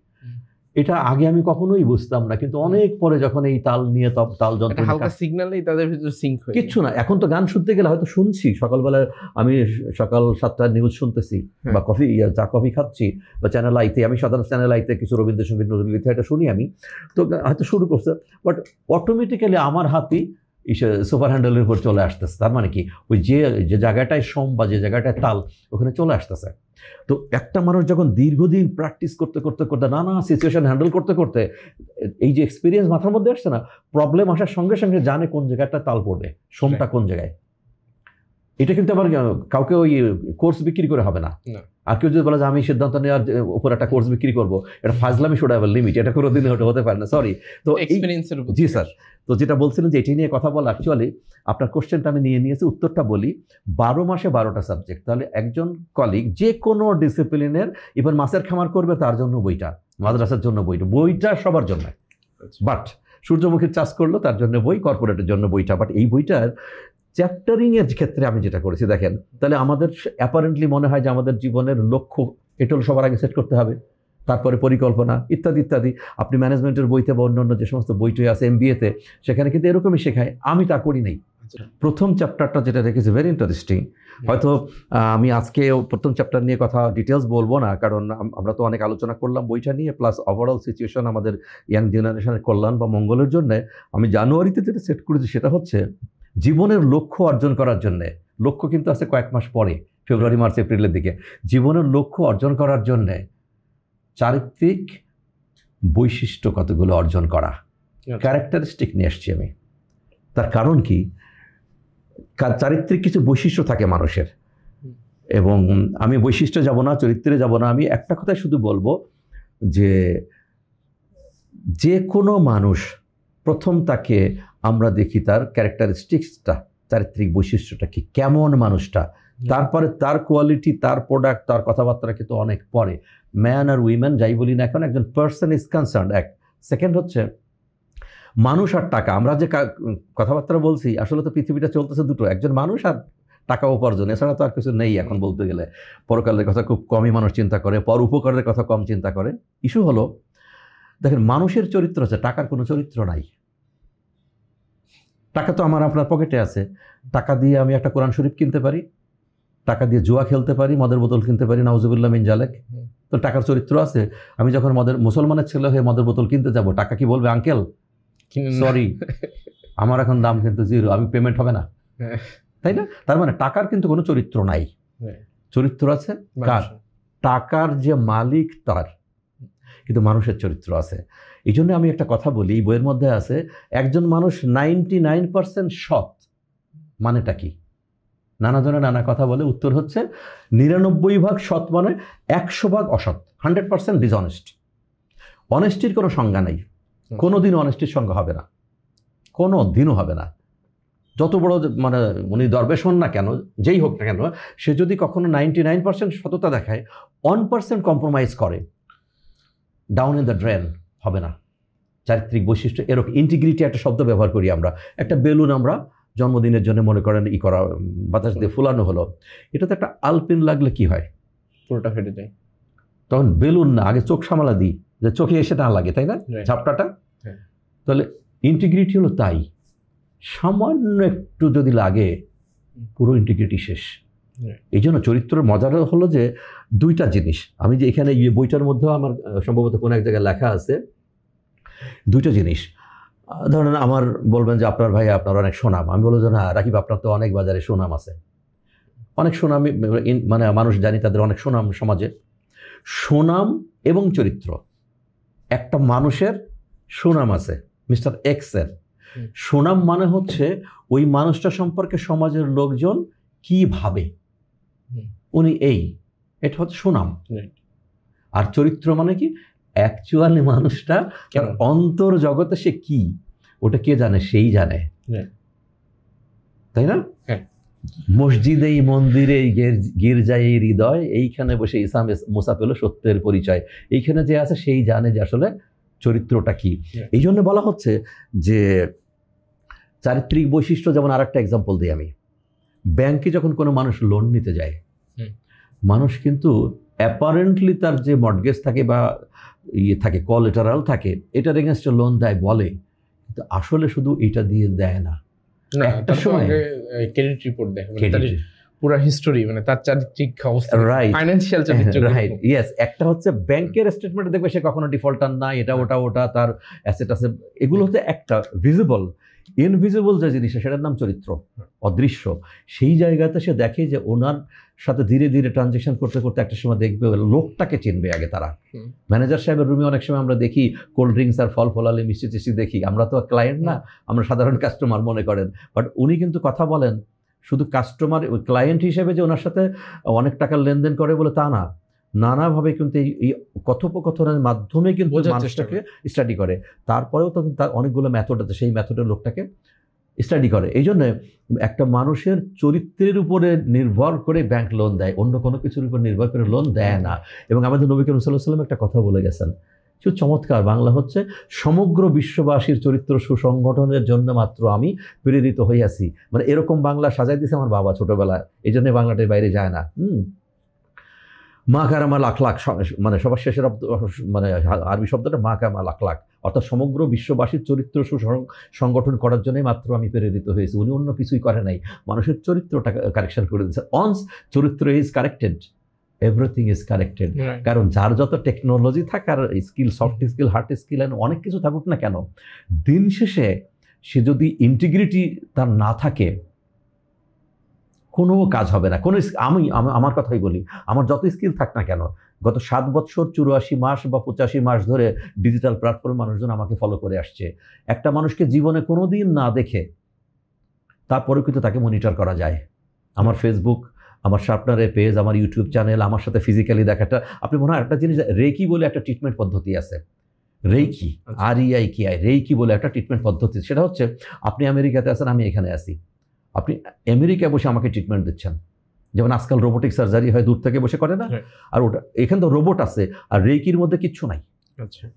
এটা আগে আমি কখনোই বুঝতাম না, কিন্তু অনেক পরে যখন এই তাল নিয়ে তাল যন্ত্র হালকা সিগন্যালেই তাদের ভিতর সিঙ্ক হয়, কিচ্ছু না। এখন তো গান শুনতে গেলে হয়তো শুনছি সকালবেলা, আমি সকাল 7টার নিউজ শুনতেছি বা কফি খাচ্ছি বা চ্যানেল আইতে, আমি সাধারণ চ্যানেল আইতে কিছু রবীন্দ্রসঙ্গীত নজরুল গীতি এটা শুনি আমি, তো হয়তো শুরু করছে, বাট অটোমেটিক্যালি আমার হাতই সুপার হ্যান্ডেলের উপর চলে আসতেছে। তার মানে কি, ওই যে জায়গাটায় সোম বা যে জায়গাটায় তাল ওখানে চলে আসতেছে। তো একটা মানুষ যখন দীর্ঘদিন প্র্যাকটিস করতে করতে করতে নানা সিচুয়েশন হ্যান্ডেল করতে করতে এই যে এক্সপিরিয়েন্স মাথার মধ্যে আসছে না, প্রবলেম আসার সঙ্গে সঙ্গে জানে কোন জায়গাটা তাল পড়বে, সোমটা কোন জায়গায়। এটা কিন্তু আবার কাউকে ওই কোর্স বিক্রি করে হবে না। আর কেউ যদি বলে যে আমি সিদ্ধান্ত নেওয়ার উপর একটা কোর্স বিক্রি করবো, এটা ফাজলামি শুড হ্যাভ আ লিমিট, এটা কোনো দিনে হতে পারে না, সরি। তো জি স্যার, তো যেটা বলছিলেন যে এটি নিয়ে কথা বলা, অ্যাকচুয়ালি আপনার কোশ্চেনটা আমি নিয়েছি, উত্তরটা বলি। 12 মাসে 12টা সাবজেক্ট, তাহলে একজন কলিগ যে কোনো ডিসিপ্লিনের, ইভেন মাছের খামার করবে তার জন্য বইটা, মাদ্রাসার জন্য বইটা সবার জন্য, বাট সূর্যমুখীর চাষ করলো তার জন্য বই, কর্পোরেটের জন্য বইটা। বাট এই বইটার চ্যাপ্টারিংয়ের ক্ষেত্রে আমি যেটা করেছি দেখেন, তাহলে আমাদের অ্যাপারেন্টলি মনে হয় যে আমাদের জীবনের লক্ষ্য এটা সবার আগে সেট করতে হবে, তারপরে পরিকল্পনা ইত্যাদি ইত্যাদি। আপনি ম্যানেজমেন্টের বইতে বা অন্য যে সমস্ত বইটি আছে MBA-তে, সেখানে কিন্তু এরকমই শেখায়, আমি তা করি নাই। প্রথম চ্যাপ্টারটা যেটা রেখেছি ভেরি ইন্টারেস্টিং, হয়তো আমি আজকে প্রথম চ্যাপ্টার নিয়ে কথা ডিটেলস বলবো না, কারণ আমরা তো অনেক আলোচনা করলাম বইটা নিয়ে, প্লাস ওভারঅল সিচুয়েশন আমাদের ইয়াং জেনারেশনের কল্যাণ বা মঙ্গলের জন্য আমি জানুয়ারিতে যেটা সেট করেছি সেটা হচ্ছে জীবনের লক্ষ্য অর্জন করার জন্যে। লক্ষ্য কিন্তু আছে কয়েক মাস পরে, ফেব্রুয়ারি মার্চ এপ্রিলের দিকে। জীবনের লক্ষ্য অর্জন করার জন্যে চারিত্রিক বৈশিষ্ট্য কতগুলো অর্জন করা, ক্যারেক্টারিস্টিক নিয়ে আসছি আমি। তার কারণ কি, চারিত্রিক কিছু বৈশিষ্ট্য থাকে মানুষের, এবং আমি বৈশিষ্ট্য যাব না, চরিত্রে যাব না, আমি একটা কথাই শুধু বলবো যে যে কোনো মানুষ প্রথম তাকে আমরা দেখি তার ক্যারেক্টারিস্টিক্সটা, চারিত্রিক বৈশিষ্ট্যটা কি, কেমন মানুষটা, তারপরে তার কোয়ালিটি, তার প্রোডাক্ট, তার কথাবার্তা কিন্তু অনেক পরে। ম্যান আর উইমেন যাই বলি না এখন, একজন পার্সন ইজ কনসার্ন এক। সেকেন্ড হচ্ছে মানুষ আর টাকা। আমরা যে কথাবার্তা বলছি আসলে তো পৃথিবীটা চলতেছে দুটো, একজন মানুষ আর টাকা উপার্জন, এছাড়া তো আর কিছু নেই এখন বলতে গেলে। পরকালের কথা খুব কমই মানুষ চিন্তা করে, পর উপকারের কথা কম চিন্তা করে। ইস্যু হলো দেখেন মানুষের চরিত্র আছে, টাকার কোনো চরিত্র নাই। টাকা তো আমার আপনার পকেটে আছে, টাকা দিয়ে আমি একটা কোরআন শরীফ কিনতে পারি, টাকা দিয়ে জুয়া খেলতে পারি, মদের বোতল কিনতে পারি, নাউজুবিল্লাহ মিন জালেক। তো টাকার চরিত্র আছে। আমি যখন মুসলমানের ছেলে হয়ে মদের বোতল কিনতে যাব, টাকা কি বলবে আঙ্কেল সরি আমার এখন দাম কিন্তু 0, আমি পেমেন্ট হবে না, তাই না? তার মানে টাকার কিন্তু কোনো চরিত্র নাই। চরিত্র আছে কার? টাকার যে মালিক তার, কিন্তু মানুষের চরিত্র আছে। এই জন্য আমি একটা কথা বলি, এই বইয়ের মধ্যে আছে একজন মানুষ 99% সৎ, মানেটা কি? নানা জনে নানা কথা বলে, উত্তর হচ্ছে 99% সৎ মানে 100% অসৎ, 100% ডিসঅনেস্ট। অনেস্টির কোনো সংজ্ঞা নেই, কোনো দিন অনেস্টির সংজ্ঞা হবে না, কোনো দিনও হবে না। যত বড় মানে উনি দরবেশ হন না কেন, যেই হোক না কেন, সে যদি কখনো 99% সততা দেখায়, 1% কম্প্রোমাইজ করে, ডাউন ইন দ্য ড্রেন হবে না। চারিত্রিক বৈশিষ্ট্য এরকম। ইন্টিগ্রিটি একটা শব্দ ব্যবহার করি আমরা। একটা বেলুন আমরা জন্মদিনের জন্য মনে করেন করা, বাতাস দিয়ে ফুলানো হলো, এটাতে একটা আলপিন লাগলে কি হয়? পুরোটা ফেটে যায়। তখন বেলুন না, আগে চোখ সামালা দিই যে চোখে এসে না লাগে, তাই না? ঝাপটাটা। তাহলে ইন্টিগ্রিটি হলো তাই, সামান্য একটু যদি লাগে পুরো ইন্টিগ্রিটি শেষ। এই জন্য চরিত্রের মজার হলো যে দুইটা জিনিস, আমি যে এখানে বইটার মধ্যেও আমার সম্ভবত কোনো এক জায়গায় লেখা আছে, দুইটা জিনিস। ধরেন আমার বলবেন যে আপনার ভাই আপনার অনেক সুনাম, আমি বলবো যে না রাকিব আপনার তো অনেক বাজারে সুনাম আছে, অনেক সুনামি মানে মানুষ জানি তাদের অনেক সুনাম সমাজে। সুনাম এবং চরিত্র, একটা মানুষের সুনাম আছে মিস্টার এক্সের। সুনাম মানে হচ্ছে ওই মানুষটা সম্পর্কে সমাজের লোকজন কি ভাবে, উনি এই, এটা হচ্ছে সুনাম। আর চরিত্র মানে কি? অ্যাকচুয়ালি মানুষটা অন্তর জগতে সে কি, ওটা কে জানে? সেই জানে, তাই না? মসজিদে মন্দিরে গির্জায় হৃদয়, এইখানে বসে ইসা মুসা পেল সত্যের পরিচয়। এইখানে যে আছে সেই জানে যে আসলে চরিত্রটা কি। এই জন্য বলা হচ্ছে যে চারিত্রিক বৈশিষ্ট্য, যেমন আর একটা এক্সাম্পল দিই আমি, ব্যাংকে যখন কোনো মানুষ লোন নিতে যায়, মানুষ কিন্তু অ্যাপারেন্টলি তার যে মর্টগেজ থাকে বা থাকে, কোলাটেরাল থাকে, এটার এগেনস্টে লোন দেয় বলে, কিন্তু আসলে শুধু এটা দিয়ে দেয় না। একটা সময় ক্রেডিট রিপোর্ট দেয়, পুরো হিস্টোরি, মানে তার চারিত্রিক অবস্থা, রাইট, ফাইনান্সিয়াল চারিত্রিক, রাইট, ইয়েস। একটা হচ্ছে ব্যাংকের স্টেটমেন্টে দেখবে সে কখনো ডিফল্টার না, এটা ওটা তার অ্যাসেট আছে, এগুলো হচ্ছে একটা ভিজিবল। ইনভিজিবল যে জিনিস সেটার নাম চরিত্র, অদৃশ্য। সেই জায়গাতে সে দেখে যে ওনার সাথে ধীরে ধীরে ট্রানজেকশন করতে করতে একটা সময় দেখবে লোকটাকে চিনবে আগে তারা। ম্যানেজার সাহেবের রুমে অনেক সময় আমরা দেখি কোল্ড ড্রিঙ্কস আর ফল ফলালি মিষ্টি টিষ্টি দেখি, আমরা তো ক্লায়েন্ট না, আমরা সাধারণ কাস্টমার মনে করেন, বাট উনি কিন্তু কথা বলেন শুধু কাস্টমার, ওই ক্লায়েন্ট হিসেবে যে ওনার সাথে অনেক টাকার লেনদেন করে বলে তা না, নানাভাবে কিন্তু এই কথোপকথনের মাধ্যমে কিন্তু মানুষটাকে স্টাডি করে। তারপরেও তো তার অনেকগুলো মেথড আছে, সেই মেথডের লোকটাকে স্টাডি করে। এই জন্য একটা মানুষের চরিত্রের উপরে নির্ভর করে ব্যাংক লোন দেয়, অন্য কোনো কিছুর উপর নির্ভর করে লোন দেয় না। এবং আমাদের নবী করিম সাল্লাল্লাহু আলাইহি ওয়াসাল্লাম একটা কথা বলে গেছেন, খুব চমৎকার বাংলা হচ্ছে, সমগ্র বিশ্ববাসীর চরিত্র সুসংগঠনের জন্য মাত্র আমি প্রেরিত হইয়াছি। মানে এরকম বাংলা সাজাই দিয়েছে আমার বাবা ছোটবেলায়, এই জন্য বাংলাটার বাইরে যায় না। মা কারামা লাখ লাখ, মানে সবার শেষের মানে আরবি শব্দটা মা কারামা লাখ লাখ, অর্থাৎ সমগ্র বিশ্ববাসীর চরিত্র সুসংগঠন করার জন্যই মাত্র আমি প্রেরিত হয়েছি। উনি অন্য কিছুই করে নাই, মানুষের চরিত্রটা কারেকশন করে দিচ্ছে। অনস চরিত্র is corrected, everything is corrected. কারণ যার যত টেকনোলজি থাকার skill, soft skill, hard skill, অনেক কিছু থাকুক না কেন, দিন শেষে সে যদি ইন্টিগ্রিটি তার না থাকে, কোনো কাজ হবে না। কোনো আমি আমার কথাই বলি, আমার যত স্কিল থাক না কেন, গত 7 বছর 84 মাস বা 85 মাস ধরে ডিজিটাল প্ল্যাটফর্মে মানুষজন আমাকে ফলো করে আসছে। একটা মানুষকে জীবনে কোনো দিন না দেখে তারপরেও কিন্তু তাকে মনিটর করা যায়। আমার ফেসবুক, আমার শার্পনারের পেজ, আমার ইউটিউব চ্যানেল, আমার সাথে ফিজিক্যালি দেখাটা। আপনি মনে হয় একটা জিনিস, রেকি বলে একটা ট্রিটমেন্ট পদ্ধতি আছে, রেইকি, REIKI, রেইকি বলে একটা ট্রিটমেন্ট পদ্ধতি। সেটা হচ্ছে আপনি আমেরিকাতে আছেন, আমি এখানে আছি, আপনি আমেরিকায় বসে আমাকে ট্রিটমেন্ট দিচ্ছেন। যেমন আজকাল রোবোটিক সার্জারি হয়, দূর থেকে বসে করে না, আর ওটা এখানে তো রোবট আছে, আর রেইকির মধ্যে কিচ্ছু নাই।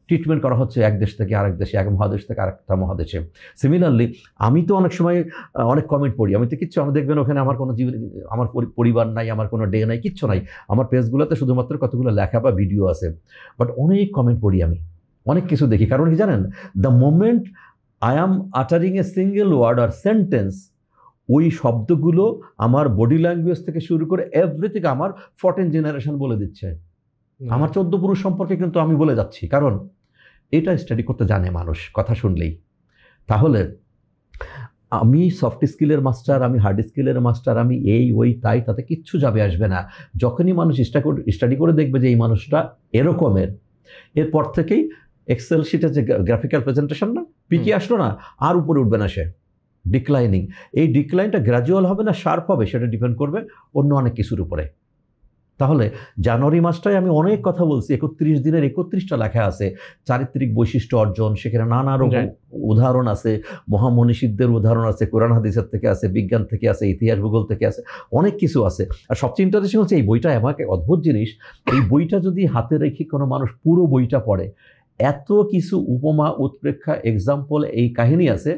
ট্রিটমেন্ট করা হচ্ছে এক দেশ থেকে আরেক দেশে, এক মহাদেশ থেকে আরেকটা মহাদেশে। সিমিলারলি আমি তো অনেক সময় অনেক কমেন্ট পড়ি, আমি তো কিচ্ছু, আমি দেখবেন ওখানে আমার কোনো জীবন, আমার পরিবার নাই, আমার কোনো ডে নাই, কিচ্ছু নাই, আমার পেজগুলোতে শুধুমাত্র কতগুলো লেখা বা ভিডিও আছে, বাট অনেক কমেন্ট পড়ি, আমি অনেক কিছু দেখি। কারণ কি জানেন, the moment I am uttering a single word আর সেন্টেন্স, ওই শব্দগুলো আমার বডি ল্যাঙ্গুয়েজ থেকে শুরু করে এভরিথিং আমার 14 জেনারেশন বলে দিচ্ছে। আমার 14 পুরুষ সম্পর্কে কিন্তু আমি বলে যাচ্ছি, কারণ এটা স্টাডি করতে জানে মানুষ কথা শুনলেই। তাহলে আমি সফট স্কিলের মাস্টার, আমি হার্ড স্কিলের মাস্টার, আমি এই ওই তাই, তাতে কিচ্ছু যাবে আসবে না। যখনই মানুষ স্টাডি করে দেখবে যে এই মানুষটা এরকমের, এরপর থেকেই এক্সেল শিটের যে গ্রাফিক্যাল প্রেজেন্টেশন না, পিকে আসলো না, আর উপরে উঠবে না সে, ডিক্লাইনিং। এই ডিক্লাইনটা গ্র্যাজুয়াল হবে না শার্প হবে, সেটা ডিপেন্ড করবে অন্য অনেক কিছুর উপরে। তাহলে জানুয়ারি মাসটায় আমি অনেক কথা বলছি, 31 দিনের 31টা লেখা আছে, চারিত্রিক বৈশিষ্ট্য অর্জন, সেখানে নানা রকম উদাহরণ আছে, মহামনীষীদের উদাহরণ আছে, কোরআন হাদিসের থেকে আছে, বিজ্ঞান থেকে আছে, ইতিহাস ভূগোল থেকে আছে, অনেক কিছু আছে। আর সবচেয়ে ইন্টারেস্টিং হচ্ছে এই বইটা আমাকে অদ্ভুত জিনিস, এই বইটা যদি হাতে রেখে কোনো মানুষ পুরো বইটা পড়ে, এত কিছু উপমা উৎপ্রেক্ষা এক্সাম্পল, এই কাহিনী আছে।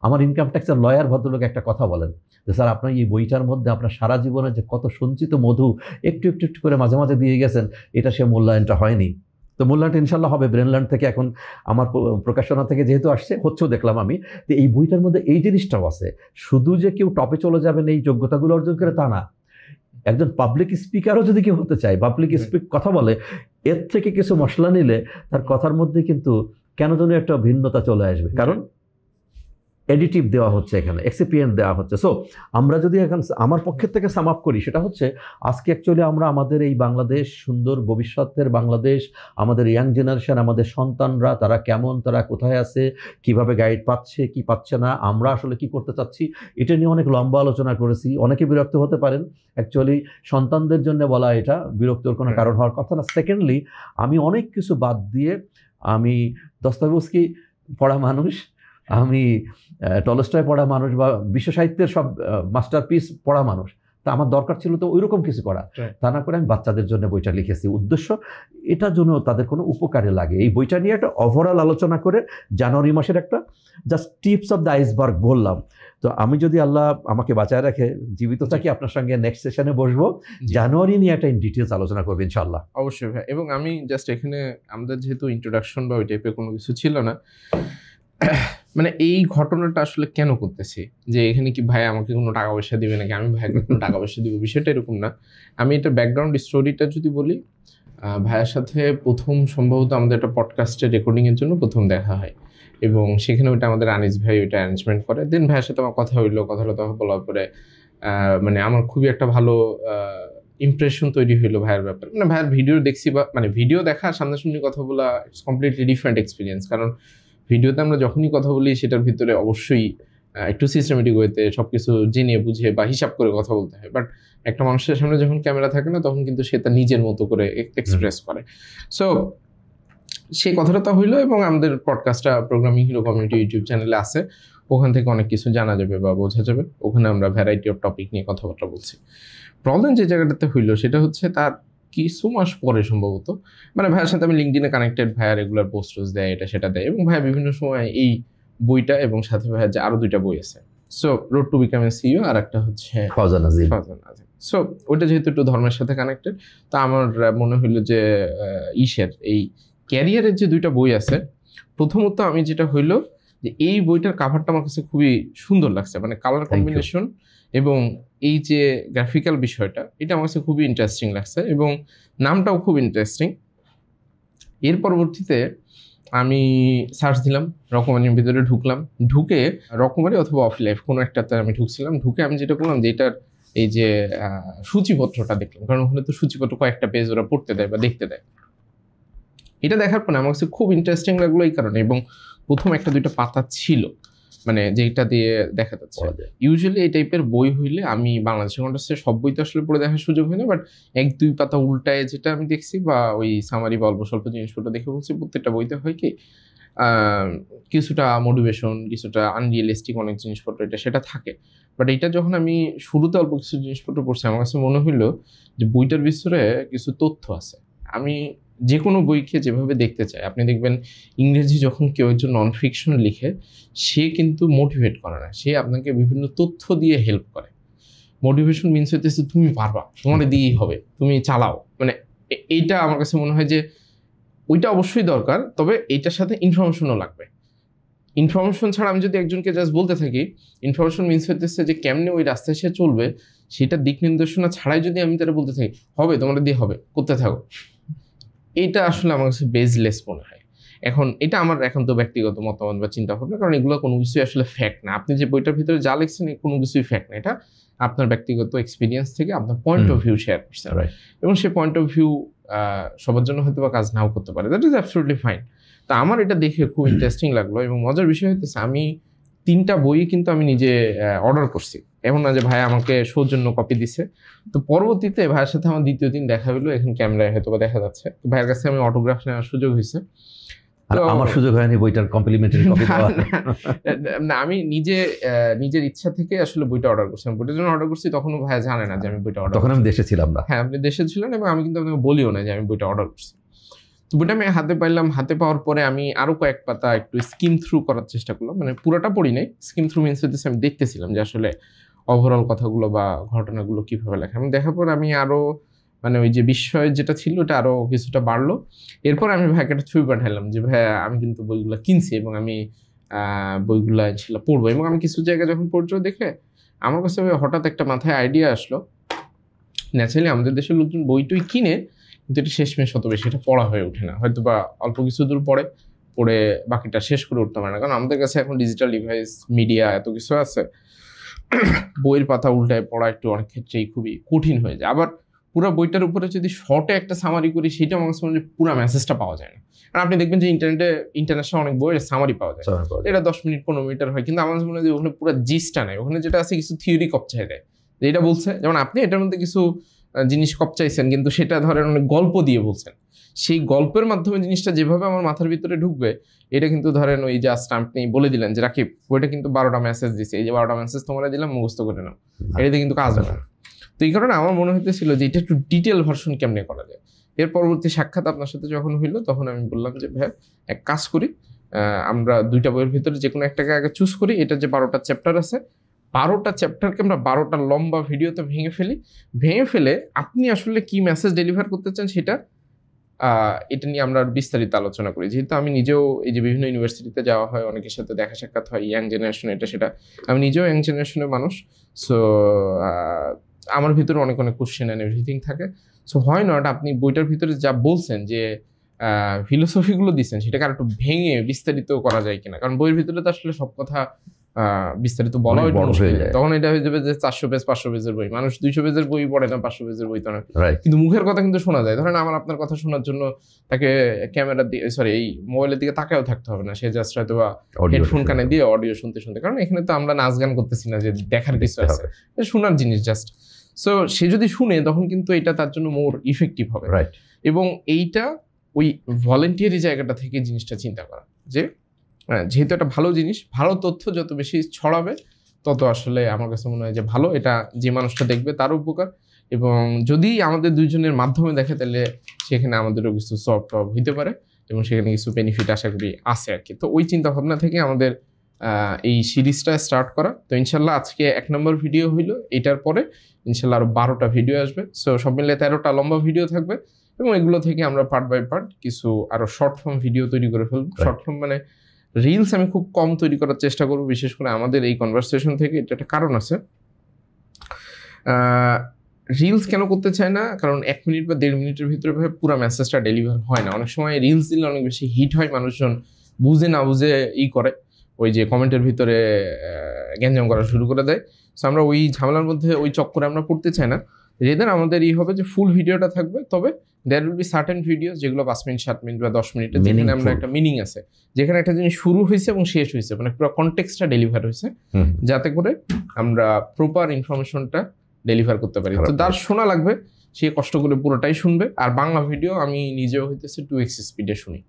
আমার ইনকাম ট্যাক্সের লয়ার ভদ্রলোক একটা কথা বলেন যে স্যার, আপনার এই বইটার মধ্যে আপনার সারা জীবনে যে কত সঞ্চিত মধু একটু একটু একটু করে মাঝে মাঝে দিয়ে গেছেন, এটা সে মূল্যায়নটা হয়নি। তো মূল্যায়নটা ইনশাল্লাহ হবে ব্রেনল্যান্ড থেকে, এখন আমার প্রকাশনা থেকে যেহেতু আসছে, হচ্ছেও দেখলাম আমি, যে এই বইটার মধ্যে এই জিনিসটাও আছে। শুধু যে কেউ টপে চলে যাবেন এই যোগ্যতাগুলো অর্জন করে তা না, একজন পাবলিক স্পিকারও যদি কেউ হতে চায়, পাবলিক কথা বলে, এর থেকে কিছু মশলা নিলে তার কথার মধ্যে কিন্তু কেন যেন একটা ভিন্নতা চলে আসবে, কারণ এডিটিভ দেওয়া হচ্ছে, এখানে এক্সিপিয়েন্ট দেওয়া হচ্ছে। সো আমরা যদি এখন আমার পক্ষের থেকে সাম আপ করি, সেটা হচ্ছে আজকে অ্যাকচুয়ালি আমরা আমাদের এই বাংলাদেশ, সুন্দর ভবিষ্যতের বাংলাদেশ, আমাদের ইয়াং জেনারেশন, আমাদের সন্তানরা, তারা কেমন, তারা কোথায় আছে, কিভাবে গাইড পাচ্ছে, কি পাচ্ছে না, আমরা আসলে কি করতে চাচ্ছি, এটা নিয়ে অনেক লম্বা আলোচনা করেছি। অনেকে বিরক্ত হতে পারেন, অ্যাকচুয়ালি সন্তানদের জন্য বলা, এটা বিরক্তর কোনো কারণ হওয়ার কথা না। সেকেন্ডলি, আমি অনেক কিছু বাদ দিয়ে, আমি দস্তয়েভস্কি পড়া মানুষ, আমি টলস্টয় পড়া মানুষ, বা বিশ্ব সাহিত্যের সব মাস্টারপিস পড়া মানুষ, তা আমার দরকার ছিল তো ওইরকম কিছু করা। তা না করে আমি বাচ্চাদের জন্য বইটা লিখেছি, উদ্দেশ্য এটার জন্য তাদের কোনো উপকারে লাগে। এই বইটা নিয়ে একটা ওভারঅল আলোচনা করে জানুয়ারি মাসের একটা just tips of the iceberg বললাম। তো আমি যদি আল্লাহ আমাকে বাঁচায় রাখে, জীবিত থাকি, আপনার সঙ্গে নেক্সট সেশনে বসবো, জানুয়ারি নিয়ে একটা ইন ডিটেলস আলোচনা করবো ইনশাআল্লাহ। অবশ্যই ভাই। এবং আমি জাস্ট এখানে আমাদের যেহেতু ইন্ট্রোডাকশন বা ওই টাইপের কোনো কিছু ছিল না, মানে এই ঘটনাটা আসলে কেন করতেছি, যে এখানে কি ভাই আমাকে কোনো টাকা পয়সা দিবে নাকি, আমি ভাইকে কোনো টাকা পয়সা দিব, বিষয়টা এরকম না। আমি এটা ব্যাকগ্রাউন্ড স্টোরিটা যদি বলি, ভাইয়ের সাথে প্রথম সম্ভবত আমাদের একটা পডকাস্টের রেকর্ডিংয়ের জন্য প্রথম দেখা হয়, এবং সেখানে ওইটা আমাদের আনিস ভাই ওইটা অ্যারেঞ্জমেন্ট করে। দেন ভাইয়ের সাথে আমার কথা হইলো, কথা বলার পরে মানে আমার খুবই একটা ভালো ইমপ্রেশন তৈরি হইলো ভাইয়ের ব্যাপারে। মানে ভাইয়ের ভিডিও দেখছি, বা মানে ভিডিও দেখা সামনাসামনি কথা বলা, ইটস কমপ্লিটলি ডিফারেন্ট এক্সপিরিয়েন্স। কারণ ভিডিওতে আমরা যখনই কথা বলি, সেটার ভিতরে অবশ্যই একটু সিস্টেমেটিক ওয়েতে সব কিছু জেনে বুঝে বা হিসাব করে কথা বলতে হয়। বাট একটা মানুষের সামনে যখন ক্যামেরা থাকে না, তখন কিন্তু সে তার নিজের মতো করে এক্সপ্রেস করে। সো সেই কথাটা তো হইলো, এবং আমাদের পডকাস্টটা প্রোগ্রামিং হিরো কমিউনিটি ইউটিউব চ্যানেলে আছে, ওখান থেকে অনেক কিছু জানা যাবে বা বোঝা যাবে। ওখানে আমরা ভ্যারাইটি অফ টপিক নিয়ে কথাবার্তা বলছি। প্রবলেম যে জায়গাটাতে হইলো, সেটা হচ্ছে তার কিছু মাস পরে সম্ভবত, মানে ভাইয়ের সাথে আমি লিঙ্কডিনে কানেক্টেড, ভাইয়া রেগুলার পোস্ট দেয়, এটা সেটা দেয়, এবং ভাইয়া বিভিন্ন সময় এই বইটা এবং সাথে ভাইয়া যে আরো 2টা বই আছে, so road to become a CEO, আর একটা হচ্ছে ফাওজান আজিম। সো ওইটা যেহেতু একটু ধর্মের সাথে কানেক্টেড, তা আমার মনে হইলো যে এই ক্যারিয়ারের যে 2টা বই আছে, প্রথমত আমি যেটা হইলো যে এই বইটার কাভারটা আমার কাছে খুবই সুন্দর লাগছে, মানে কালার কম্বিনেশন এবং এই যে গ্রাফিক্যাল বিষয়টা, এটা আমার কাছে খুবই ইন্টারেস্টিং লাগছে, এবং নামটাও খুব ইন্টারেস্টিং। এর পরবর্তীতে আমি সার্চ দিলাম, রকমারির ভিতরে ঢুকে রকমারি অথবা অফ লাইফ কোনো একটাতে আমি ঢুকছিলাম। ঢুকে আমি যেটা করলাম, যে এটার এই যে সূচিপত্রটা দেখলাম, কারণ ওখানে তো সূচিপত্র কয়েকটা পেজ ওরা পড়তে দেয় বা দেখতে দেয়। এটা দেখার পর আমার কাছে খুব ইন্টারেস্টিং লাগলো এই কারণে, এবং প্রথম 1-2টা পাতা ছিল মানে যেটা দিয়ে দেখা যাচ্ছে। ইউজুয়ালি এই টাইপের বই হইলে আমি বাংলাদেশের কন্টেক্সটে সব বই তো আসলে পড়ে দেখার সুযোগ হয় না, বাট 1-2 পাতা উল্টায় যেটা আমি দেখছি বা ওই সামারি বা অল্প স্বল্প জিনিসপত্র দেখে বলছি, প্রত্যেকটা বইতে হয় কি কিছুটা মোটিভেশন, কিছুটা আনরিয়েলিস্টিক অনেক জিনিসপত্র এটা সেটা থাকে। বাট এইটা যখন আমি শুরুতে অল্প কিছু জিনিসপত্র পড়ছি, আমার কাছে মনে হইলো যে বইটার ভিতরে কিছু তথ্য আছে। আমি যে কোনো বইকে যেভাবে দেখতে চাই, আপনি দেখবেন ইংরেজি যখন কেউ একজন নন ফিকশন লিখে, সে কিন্তু মোটিভেট করে না, সে আপনাকে বিভিন্ন তথ্য দিয়ে হেল্প করে। মোটিভেশন মিনস হইতেছে তুমি পারবা, তোমার দিয়েই হবে, তুমি চালাও, মানে এইটা আমার কাছে মনে হয় যে ওইটা অবশ্যই দরকার, তবে এইটার সাথে ইনফরমেশনও লাগবে। ইনফরমেশন ছাড়া আমি যদি একজনকে জাস্ট বলতে থাকি, ইনফরমেশন মিনস হইতেছে যে কেমনে ওই রাস্তায় সে চলবে সেটা দিক নির্দেশনা ছাড়াই যদি আমি তারা বলতে থাকি হবে, তোমার দিয়ে হবে, করতে থাকো, এইটা আসলে আমার কাছে বেসলেস মনে হয়। এখন এটা আমার এখন তো ব্যক্তিগত মতামত বা চিন্তা ভাবনা, কারণ এগুলো কোনো কিছুই আসলে ফ্যাক্ট না। আপনি যে বইটার ভিতরে যা লিখছেন কোনো কিছুই ফ্যাক্ট না, এটা আপনার ব্যক্তিগত এক্সপিরিয়েন্স থেকে আপনার পয়েন্ট অফ ভিউ শেয়ার করছেন, এবং সেই পয়েন্ট অফ ভিউ সবার জন্য হয়তো বা কাজ নাও করতে পারে, দ্যাট ইজ অ্যাবসলিউটলি ফাইন। তা আমার এটা দেখে খুব ইন্টারেস্টিং লাগলো, এবং মজার বিষয় হইতেছে আমি 3টা বই কিন্তু আমি নিজে অর্ডার করছি, এমন না যে ভাই আমাকে সৌজন্য কপি দিছে। তো পরবর্তীতে ভাইয়ের সাথে আমার দ্বিতীয় দিন দেখা হলো, এখন ক্যামেরায় হয়তো বা দেখা যাচ্ছে, তো ভাইয়ের কাছে আমি অটোগ্রাফ নেওয়ার সুযোগ হয়েছে। আমার সুযোগ হয়নি বইটার কমপ্লিমেন্টারি কপি দেওয়ার। না, আমি নিজের ইচ্ছা থেকে আসলে বইটা অর্ডার করছি। বইটার জন্য অর্ডার করছি, তখনও ভাইয়া জানে না যে আমি বইটা অর্ডার, তখন আমি দেশে ছিলাম না। হ্যাঁ, আপনি দেশে ছিলেন, এবং আমি কিন্তু আপনাকে বলিও না যে আমি বইটা অর্ডার করছি। তো বইটা আমি হাতে পাইলাম, হাতে পাওয়ার পরে আমি আরো কয়েক পাতা একটু স্কিম থ্রু করার চেষ্টা করলাম, মানে পুরোটা পড়ি নাই, স্কিম থ্রু মিনস হচ্ছে আমি দেখতেছিলাম যে আসলে ওভারঅল কথাগুলো বা ঘটনাগুলো কিভাবে লেখা। আমি দেখার পর আমি আরো মানে ওই যে বিস্ময় যেটা ছিল ওটা আরো কিছুটা বাড়লো। এরপর আমি ভাইকে একটা ছবি পাঠালাম যে ভাই আমি কিন্তু বইগুলো কিনছি এবং আমি বইগুলো ছিল পড়বো, এবং আমি কিছু জায়গায় যখন পড়ছো দেখে আমার কাছে হঠাৎ একটা মাথায় আইডিয়া আসলো, ন্যাচারালি আমাদের দেশের লোকজন বইটই কিনে, কিন্তু এটা শেষমেশ অত বেশি এটা পড়া হয়ে ওঠে না, হয়তো বা অল্প কিছু দূর পড়ে বাকিটা শেষ করে উঠতে পারে না, কারণ আমাদের কাছে এখন ডিজিটাল ডিভাইস, মিডিয়া এত কিছু আছে, বইয়ের পাতা উল্টায় পড়া একটু অনেক ক্ষেত্রেই খুবই কঠিন হয়ে যায়। আবার পুরো বইটার উপরে যদি শর্টে একটা সামারি করি, সেটা আমার কাছে মনে হয় পুরো মেসেজটা পাওয়া যায় না। আর আপনি দেখবেন যে ইন্টারন্যাশনাল অনেক বইয়ের সামারি পাওয়া যায়, এটা 10 মিনিট 15 মিনিটের হয়, কিন্তু আমার কাছে মনে হয় যে ওখানে পুরো জিসটা নাই, ওখানে যেটা আছে কিছু থিওরি কপচাই দেয়, যে এটা বলছে, যেমন আপনি এটার মধ্যে কিছু জিনিস কপচাইছেন, কিন্তু সেটা ধরেন অনেক গল্প দিয়ে বলছেন, সেই গল্পের মাধ্যমে জিনিসটা যেভাবে আমার মাথার ভিতরে ঢুকবে, এটা কিন্তু ধরেন ওই জাস্ট আপনি বলে দিলেন যে রাকিব বইটা কিন্তু 12টা মেসেজ দিছে, এই যে 12টা মেসেজ তোমরা দিলাম, মুখস্থ করে নাও, এটাতে কিন্তু কাজ হবে না। তো এই কারণে আমার মনে হইতেছিল যে এটা একটু ডিটেল ভার্সন কেমনে করা যায়। এর পরবর্তী সাক্ষাৎ আপনার সাথে যখন হইলো, তখন আমি বললাম যে ভাই এক কাজ করি, আমরা 2টা বইয়ের ভিতরে যে কোনো একটাকে আগে চুজ করি, এটা যে 12টা চ্যাপ্টার আছে, 12টা চ্যাপ্টারকে আমরা 12টা লম্বা ভিডিওতে ভেঙে ফেলে আপনি আসলে কি মেসেজ ডেলিভার করতে চান সেটা এটা নিয়ে আমরা বিস্তারিত আলোচনা করি। যেহেতু আমি নিজেও এই যে বিভিন্ন ইউনিভার্সিটিতে যাওয়া হয়, অনেকের সাথে দেখা সাক্ষাৎ হয়, ইয়াং জেনারেশন এটা সেটা, আমি নিজেও ইয়াং জেনারেশনের মানুষ, সো আমার ভিতরে অনেক কোশ্চেন অ্যান্ড এভরিথিং থাকে। সো হয় নট আপনি বইটার ভিতরে যা বলছেন যে ফিলোসফিগুলো দিচ্ছেন, সেটাকে আর একটু ভেঙে বিস্তারিত করা যায় কিনা, কারণ বইয়ের ভিতরে তো আসলে সব কথা বিস্তারিত বলা হয়ে যায়, তখন এটা হয়ে যাবে যে 400 পেজ 500 পেজের বই, মানুষ 200 পেজের বই পড়ে না, 500 পেজের বই তো না, কিন্তু মুখের কথা কিন্তু শোনা যায়। ধরেন আমার আপনার কথা শোনার জন্য তাকে ক্যামেরা দিয়ে এই মোবাইলের দিকে তাকাও থাকতে হবে না, সে জাস্ট হয়তো বা হেডফোন কানে দিয়ে অডিও শুনতে, কারণ এখানে তো আমরা নাচ গান করতেছি না যে দেখার কিছু আছে, শোনার জিনিস জাস্ট। সো সে যদি শুনে তখন কিন্তু এটা তার জন্য মোর ইফেক্টিভ হবে, এবং এইটা ওই ভলেন্টিয়ারি জায়গাটা থেকে জিনিসটা চিন্তা করা, যে যেহেতু একটা ভালো জিনিস, ভালো তথ্য যত বেশি ছড়াবে তত আসলে আমার কাছে মনে হয় যে ভালো, এটা যে মানুষটা দেখবে তার উপকার, এবং যদি আমাদের দুইজনের মাধ্যমে দেখে তাহলে সেখানে আমাদেরও কিছু সফট হইতে পারে, এবং সেখানে কিছু বেনিফিট আশা করি আছে আর কি। তো ওই চিন্তা ভাবনা থেকে আমাদের এই সিরিজটা স্টার্ট করা। তো ইনশাল্লাহ আজকে 1 নম্বর ভিডিও হইলো, এটার পরে ইনশাল্লাহ আরো 12টা ভিডিও আসবে, সো সব মিলে 13টা লম্বা ভিডিও থাকবে, এবং এগুলো থেকে আমরা পার্ট বাই পার্ট কিছু আরো শর্ট ফর্ম ভিডিও তৈরি করে ফেলবো। শর্ট ফর্ম মানে রিলস আমি খুব কম তৈরি করার চেষ্টা করবো, বিশেষ করে আমাদের এই কনভারসেশন থেকে। এটা একটা কারণ আছে, রিলস কেন করতে চায় না, কারণ 1 মিনিট বা 1.5 মিনিটের ভিতরে পুরো মেসেজটা ডেলিভার হয় না। অনেক সময় রিলস দিলে অনেক বেশি হিট হয়, মানুষজন বুঝে না বুঝে করে, ওই যে কমেন্টের ভিতরে গ্যাঞ্জাম করা শুরু করে দেয়। সো আমরা ওই ঝামেলার মধ্যে ওই চক্করে আমরা পড়তে চাই না। যেদিন আমাদের হবে যে ফুল ভিডিওটা থাকবে, তবে there will be certain video যেগুলো 5 মিনিট 7 মিনিট বা 10 মিনিটের, যেখানে আমরা একটা মিনিং আছে, যেখানে একটা জিনিস শুরু হয়েছে এবং শেষ হয়েছে, মানে পুরো কনটেক্সটটা ডেলিভার হয়েছে, যাতে করে আমরা প্রপার ইনফরমেশনটা ডেলিভার করতে পারি। তো তার শোনা লাগবে, সে কষ্ট করে পুরোটাই শুনবে। আর বাংলা ভিডিও আমি নিজেও হইতেছে 2x স্পিডে শুনি,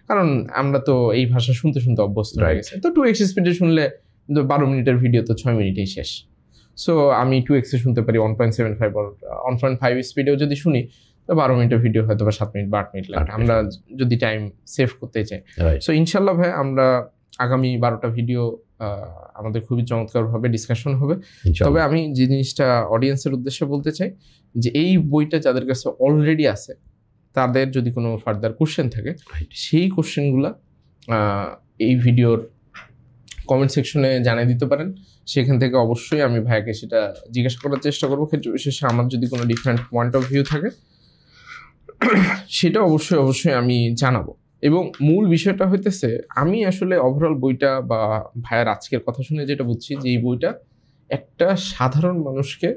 কারণ আমরা তো এই ভাষা শুনতে শুনতে অভ্যস্ত হয়ে গেছে। তো 2x স্পিডে শুনলে 12 মিনিটের ভিডিও তো 6 মিনিটেই শেষ। সো আমি 2x এ শুনতে পারি, 1.75 or 1.5 স্পিডেও যদি শুনি, তো 12 মিনিটের ভিডিও হয়তো বা 7 মিনিট বা 8 মিনিট লাগে, আমরা যদি টাইম সেভ করতে চাই। সো ইনশাল্লাহ ভাই, আমরা আগামী 12টা ভিডিও আমাদের খুবই চমৎকারভাবে ডিসকাশন হবে। তবে আমি যে জিনিসটা অডিয়েন্সের উদ্দেশ্যে বলতে চাই, যে এই বইটা যাদের কাছে অলরেডি আছে, তাদের যদি কোনো ফার্দার কোশ্চেন থাকে, সেই কোশ্চেনগুলো এই ভিডিওর কমেন্ট সেকশনে জানিয়ে দিতে পারেন। সেখান থেকে অবশ্যই আমি ভাইয়াকে সেটা জিজ্ঞাসা করার চেষ্টা করবো। ক্ষেত্রে বিশেষে আমার যদি কোনো ডিফারেন্ট পয়েন্ট অফ ভিউ থাকে, সেটা অবশ্যই আমি জানাবো। এবং মূল বিষয়টা হইতেছে, আমি আসলে ওভারঅল বইটা বা ভাইয়ার আজকের কথা শুনে যেটা বুঝছি, যে এই বইটা একটা সাধারণ মানুষকে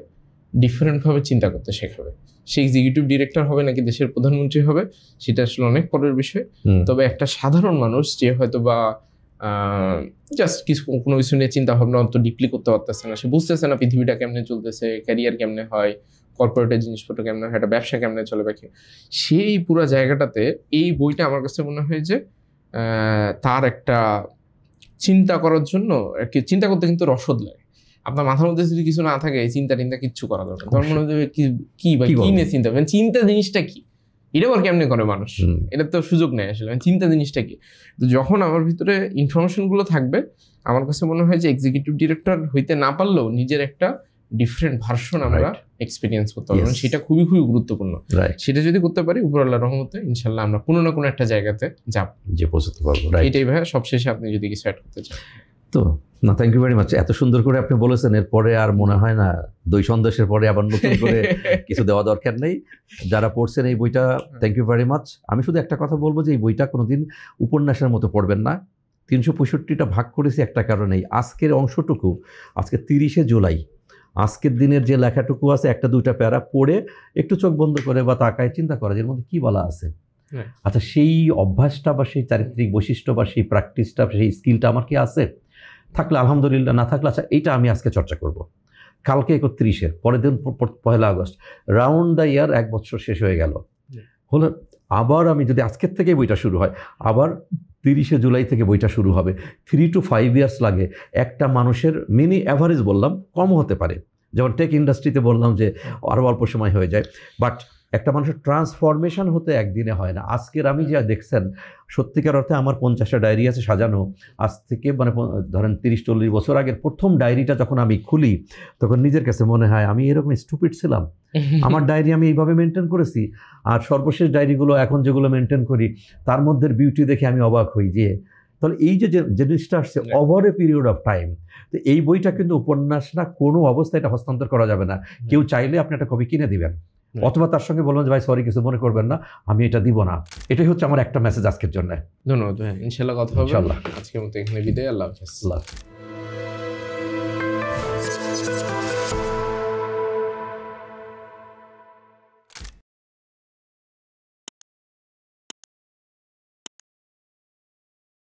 ডিফারেন্টভাবে চিন্তা করতে শেখাবে। সে এক্সিকিউটিভ ডিরেক্টর হবে নাকি দেশের প্রধানমন্ত্রী হবে, সেটা আসলে অনেক পরের বিষয়। তবে একটা সাধারণ মানুষ যে হয়তো বা জাস্ট কোনো কিছু নিয়ে চিন্তা ভাবনা অত ডিপলি করতে পারতেছে না, সে বুঝতেছে না পৃথিবীটা কেমনে চলতেছে, ক্যারিয়ার কেমনে হয়, কর্পোরেটের জিনিসপত্র কেমনে হয়, একটা ব্যবসা কেমনে চলে, বাকি সেই পুরো জায়গাটাতে এই বইটা আমার কাছে মনে হয় যে তার একটা চিন্তা করার জন্য, চিন্তা করতে কিন্তু রসদ লাগে। আপনার মাথার মধ্যে যদি কিছু না থাকে, চিন্তা কিচ্ছু করা দরকার। তোমার মনে হয় কি নিয়ে চিন্তা, মানে চিন্তা জিনিসটা কি, এটা আবার কেমনে করে মানুষ, এটা তো সুযোগ নেই আসলে, চিন্তা জিনিসটা কি। তো যখন আমার ভিতরে ইনফরমেশনগুলো থাকবে, আমার কাছে মনে হয় যে এক্সিকিউটিভ ডিরেক্টর হইতে না পারলেও নিজের একটা ডিফারেন্ট ভার্সন আমরা এক্সপিরিয়েন্স করতে পারবো, সেটা খুবই গুরুত্বপূর্ণ। সেটা যদি করতে পারি, উপর আল্লাহর রহমতে ইনশাল্লাহ আমরা কোনো না কোনো একটা জায়গাতে যাব, যে পৌঁছতে পারবো। এটাই ভাই, সবশেষে আপনি যদি কিছু অ্যাড করতে চান। তো না, থ্যাংক ইউ ভেরি মাচ। এত সুন্দর করে আপনি বলেছেন, এরপরে আর মনে হয় না দই সন্দেশের পরে আবার নতুন করে কিছু দেওয়া দরকার নেই। যারা পড়ছেন এই বইটা, থ্যাংক ইউ ভেরি মাচ। আমি শুধু একটা কথা বলবো যে এই বইটা কোনোদিন উপন্যাসের মতো পড়বেন না। 365টা ভাগ করেছি একটা কারণেই, আজকের অংশটুকু, আজকে 30শে জুলাই, আজকের দিনের যে লেখাটুকু আছে, একটা দুইটা প্যারা পড়ে একটু চোখ বন্ধ করে বা তাকায় চিন্তা করা, এর মধ্যে কী বলা আছে। আচ্ছা, সেই অভ্যাসটা বা সেই চারিত্রিক বৈশিষ্ট্য বা সেই প্র্যাকটিসটা, সেই স্কিলটা আমার কি আছে? থাকলে আলহামদুলিল্লাহ, না থাকলে আচ্ছা এইটা আমি আজকে চর্চা করব। কালকে 31, পরের দিন 1 আগস্ট, রাউন্ড দ্য ইয়ার 1 বছর শেষ হয়ে গেল। হলো আবার আমি যদি আজকের থেকে বইটা শুরু হয়, আবার 30শে জুলাই থেকে বইটা শুরু হবে। 3 to 5 ইয়ার্স লাগে একটা মানুষের, মিনি অ্যাভারেজ বললাম, কম হতে পারে, যেমন টেক ইন্ডাস্ট্রিতে বললাম যে আরও অল্প সময় হয়ে যায়, বাট একটা মানুষের ট্রান্সফরমেশন হতে একদিনে হয় না। আজকের আমি যা দেখছেন, সত্যিকার অর্থে আমার 50টা ডায়েরি আছে সাজানো, আজ থেকে মানে ধরেন 30-40 বছর আগের প্রথম ডায়েরিটা যখন আমি খুলি, তখন নিজের কাছে মনে হয় আমি এরকম স্টুপিড ছিলাম, আমার ডায়েরি আমি এইভাবে মেনটেন করেছি। আর সর্বশেষ ডায়েরিগুলো এখন যেগুলো মেনটেন করি, তার মধ্যে বিউটি দেখে আমি অবাক হই, যে তাহলে এই যে জিনিসটা আসছে over a period of time. তো এই বইটা কিন্তু উপন্যাস না, কোনো অবস্থায় এটা হস্তান্তর করা যাবে না। কেউ চাইলে আপনি একটা কপি কিনে দিবেন, অথবা তার সঙ্গে বলবেন যে ভাই সরি, কিছু মনে করবেন না, আমি এটা দিব না। এটাই হচ্ছে আমার একটা মেসেজ আজকের জন্য। ধন্যবাদ ভাই, ইনশাল্লাহ কথা হবে। আজকের মতো এখানে বিদায়। আল্লাহ হাফেজ।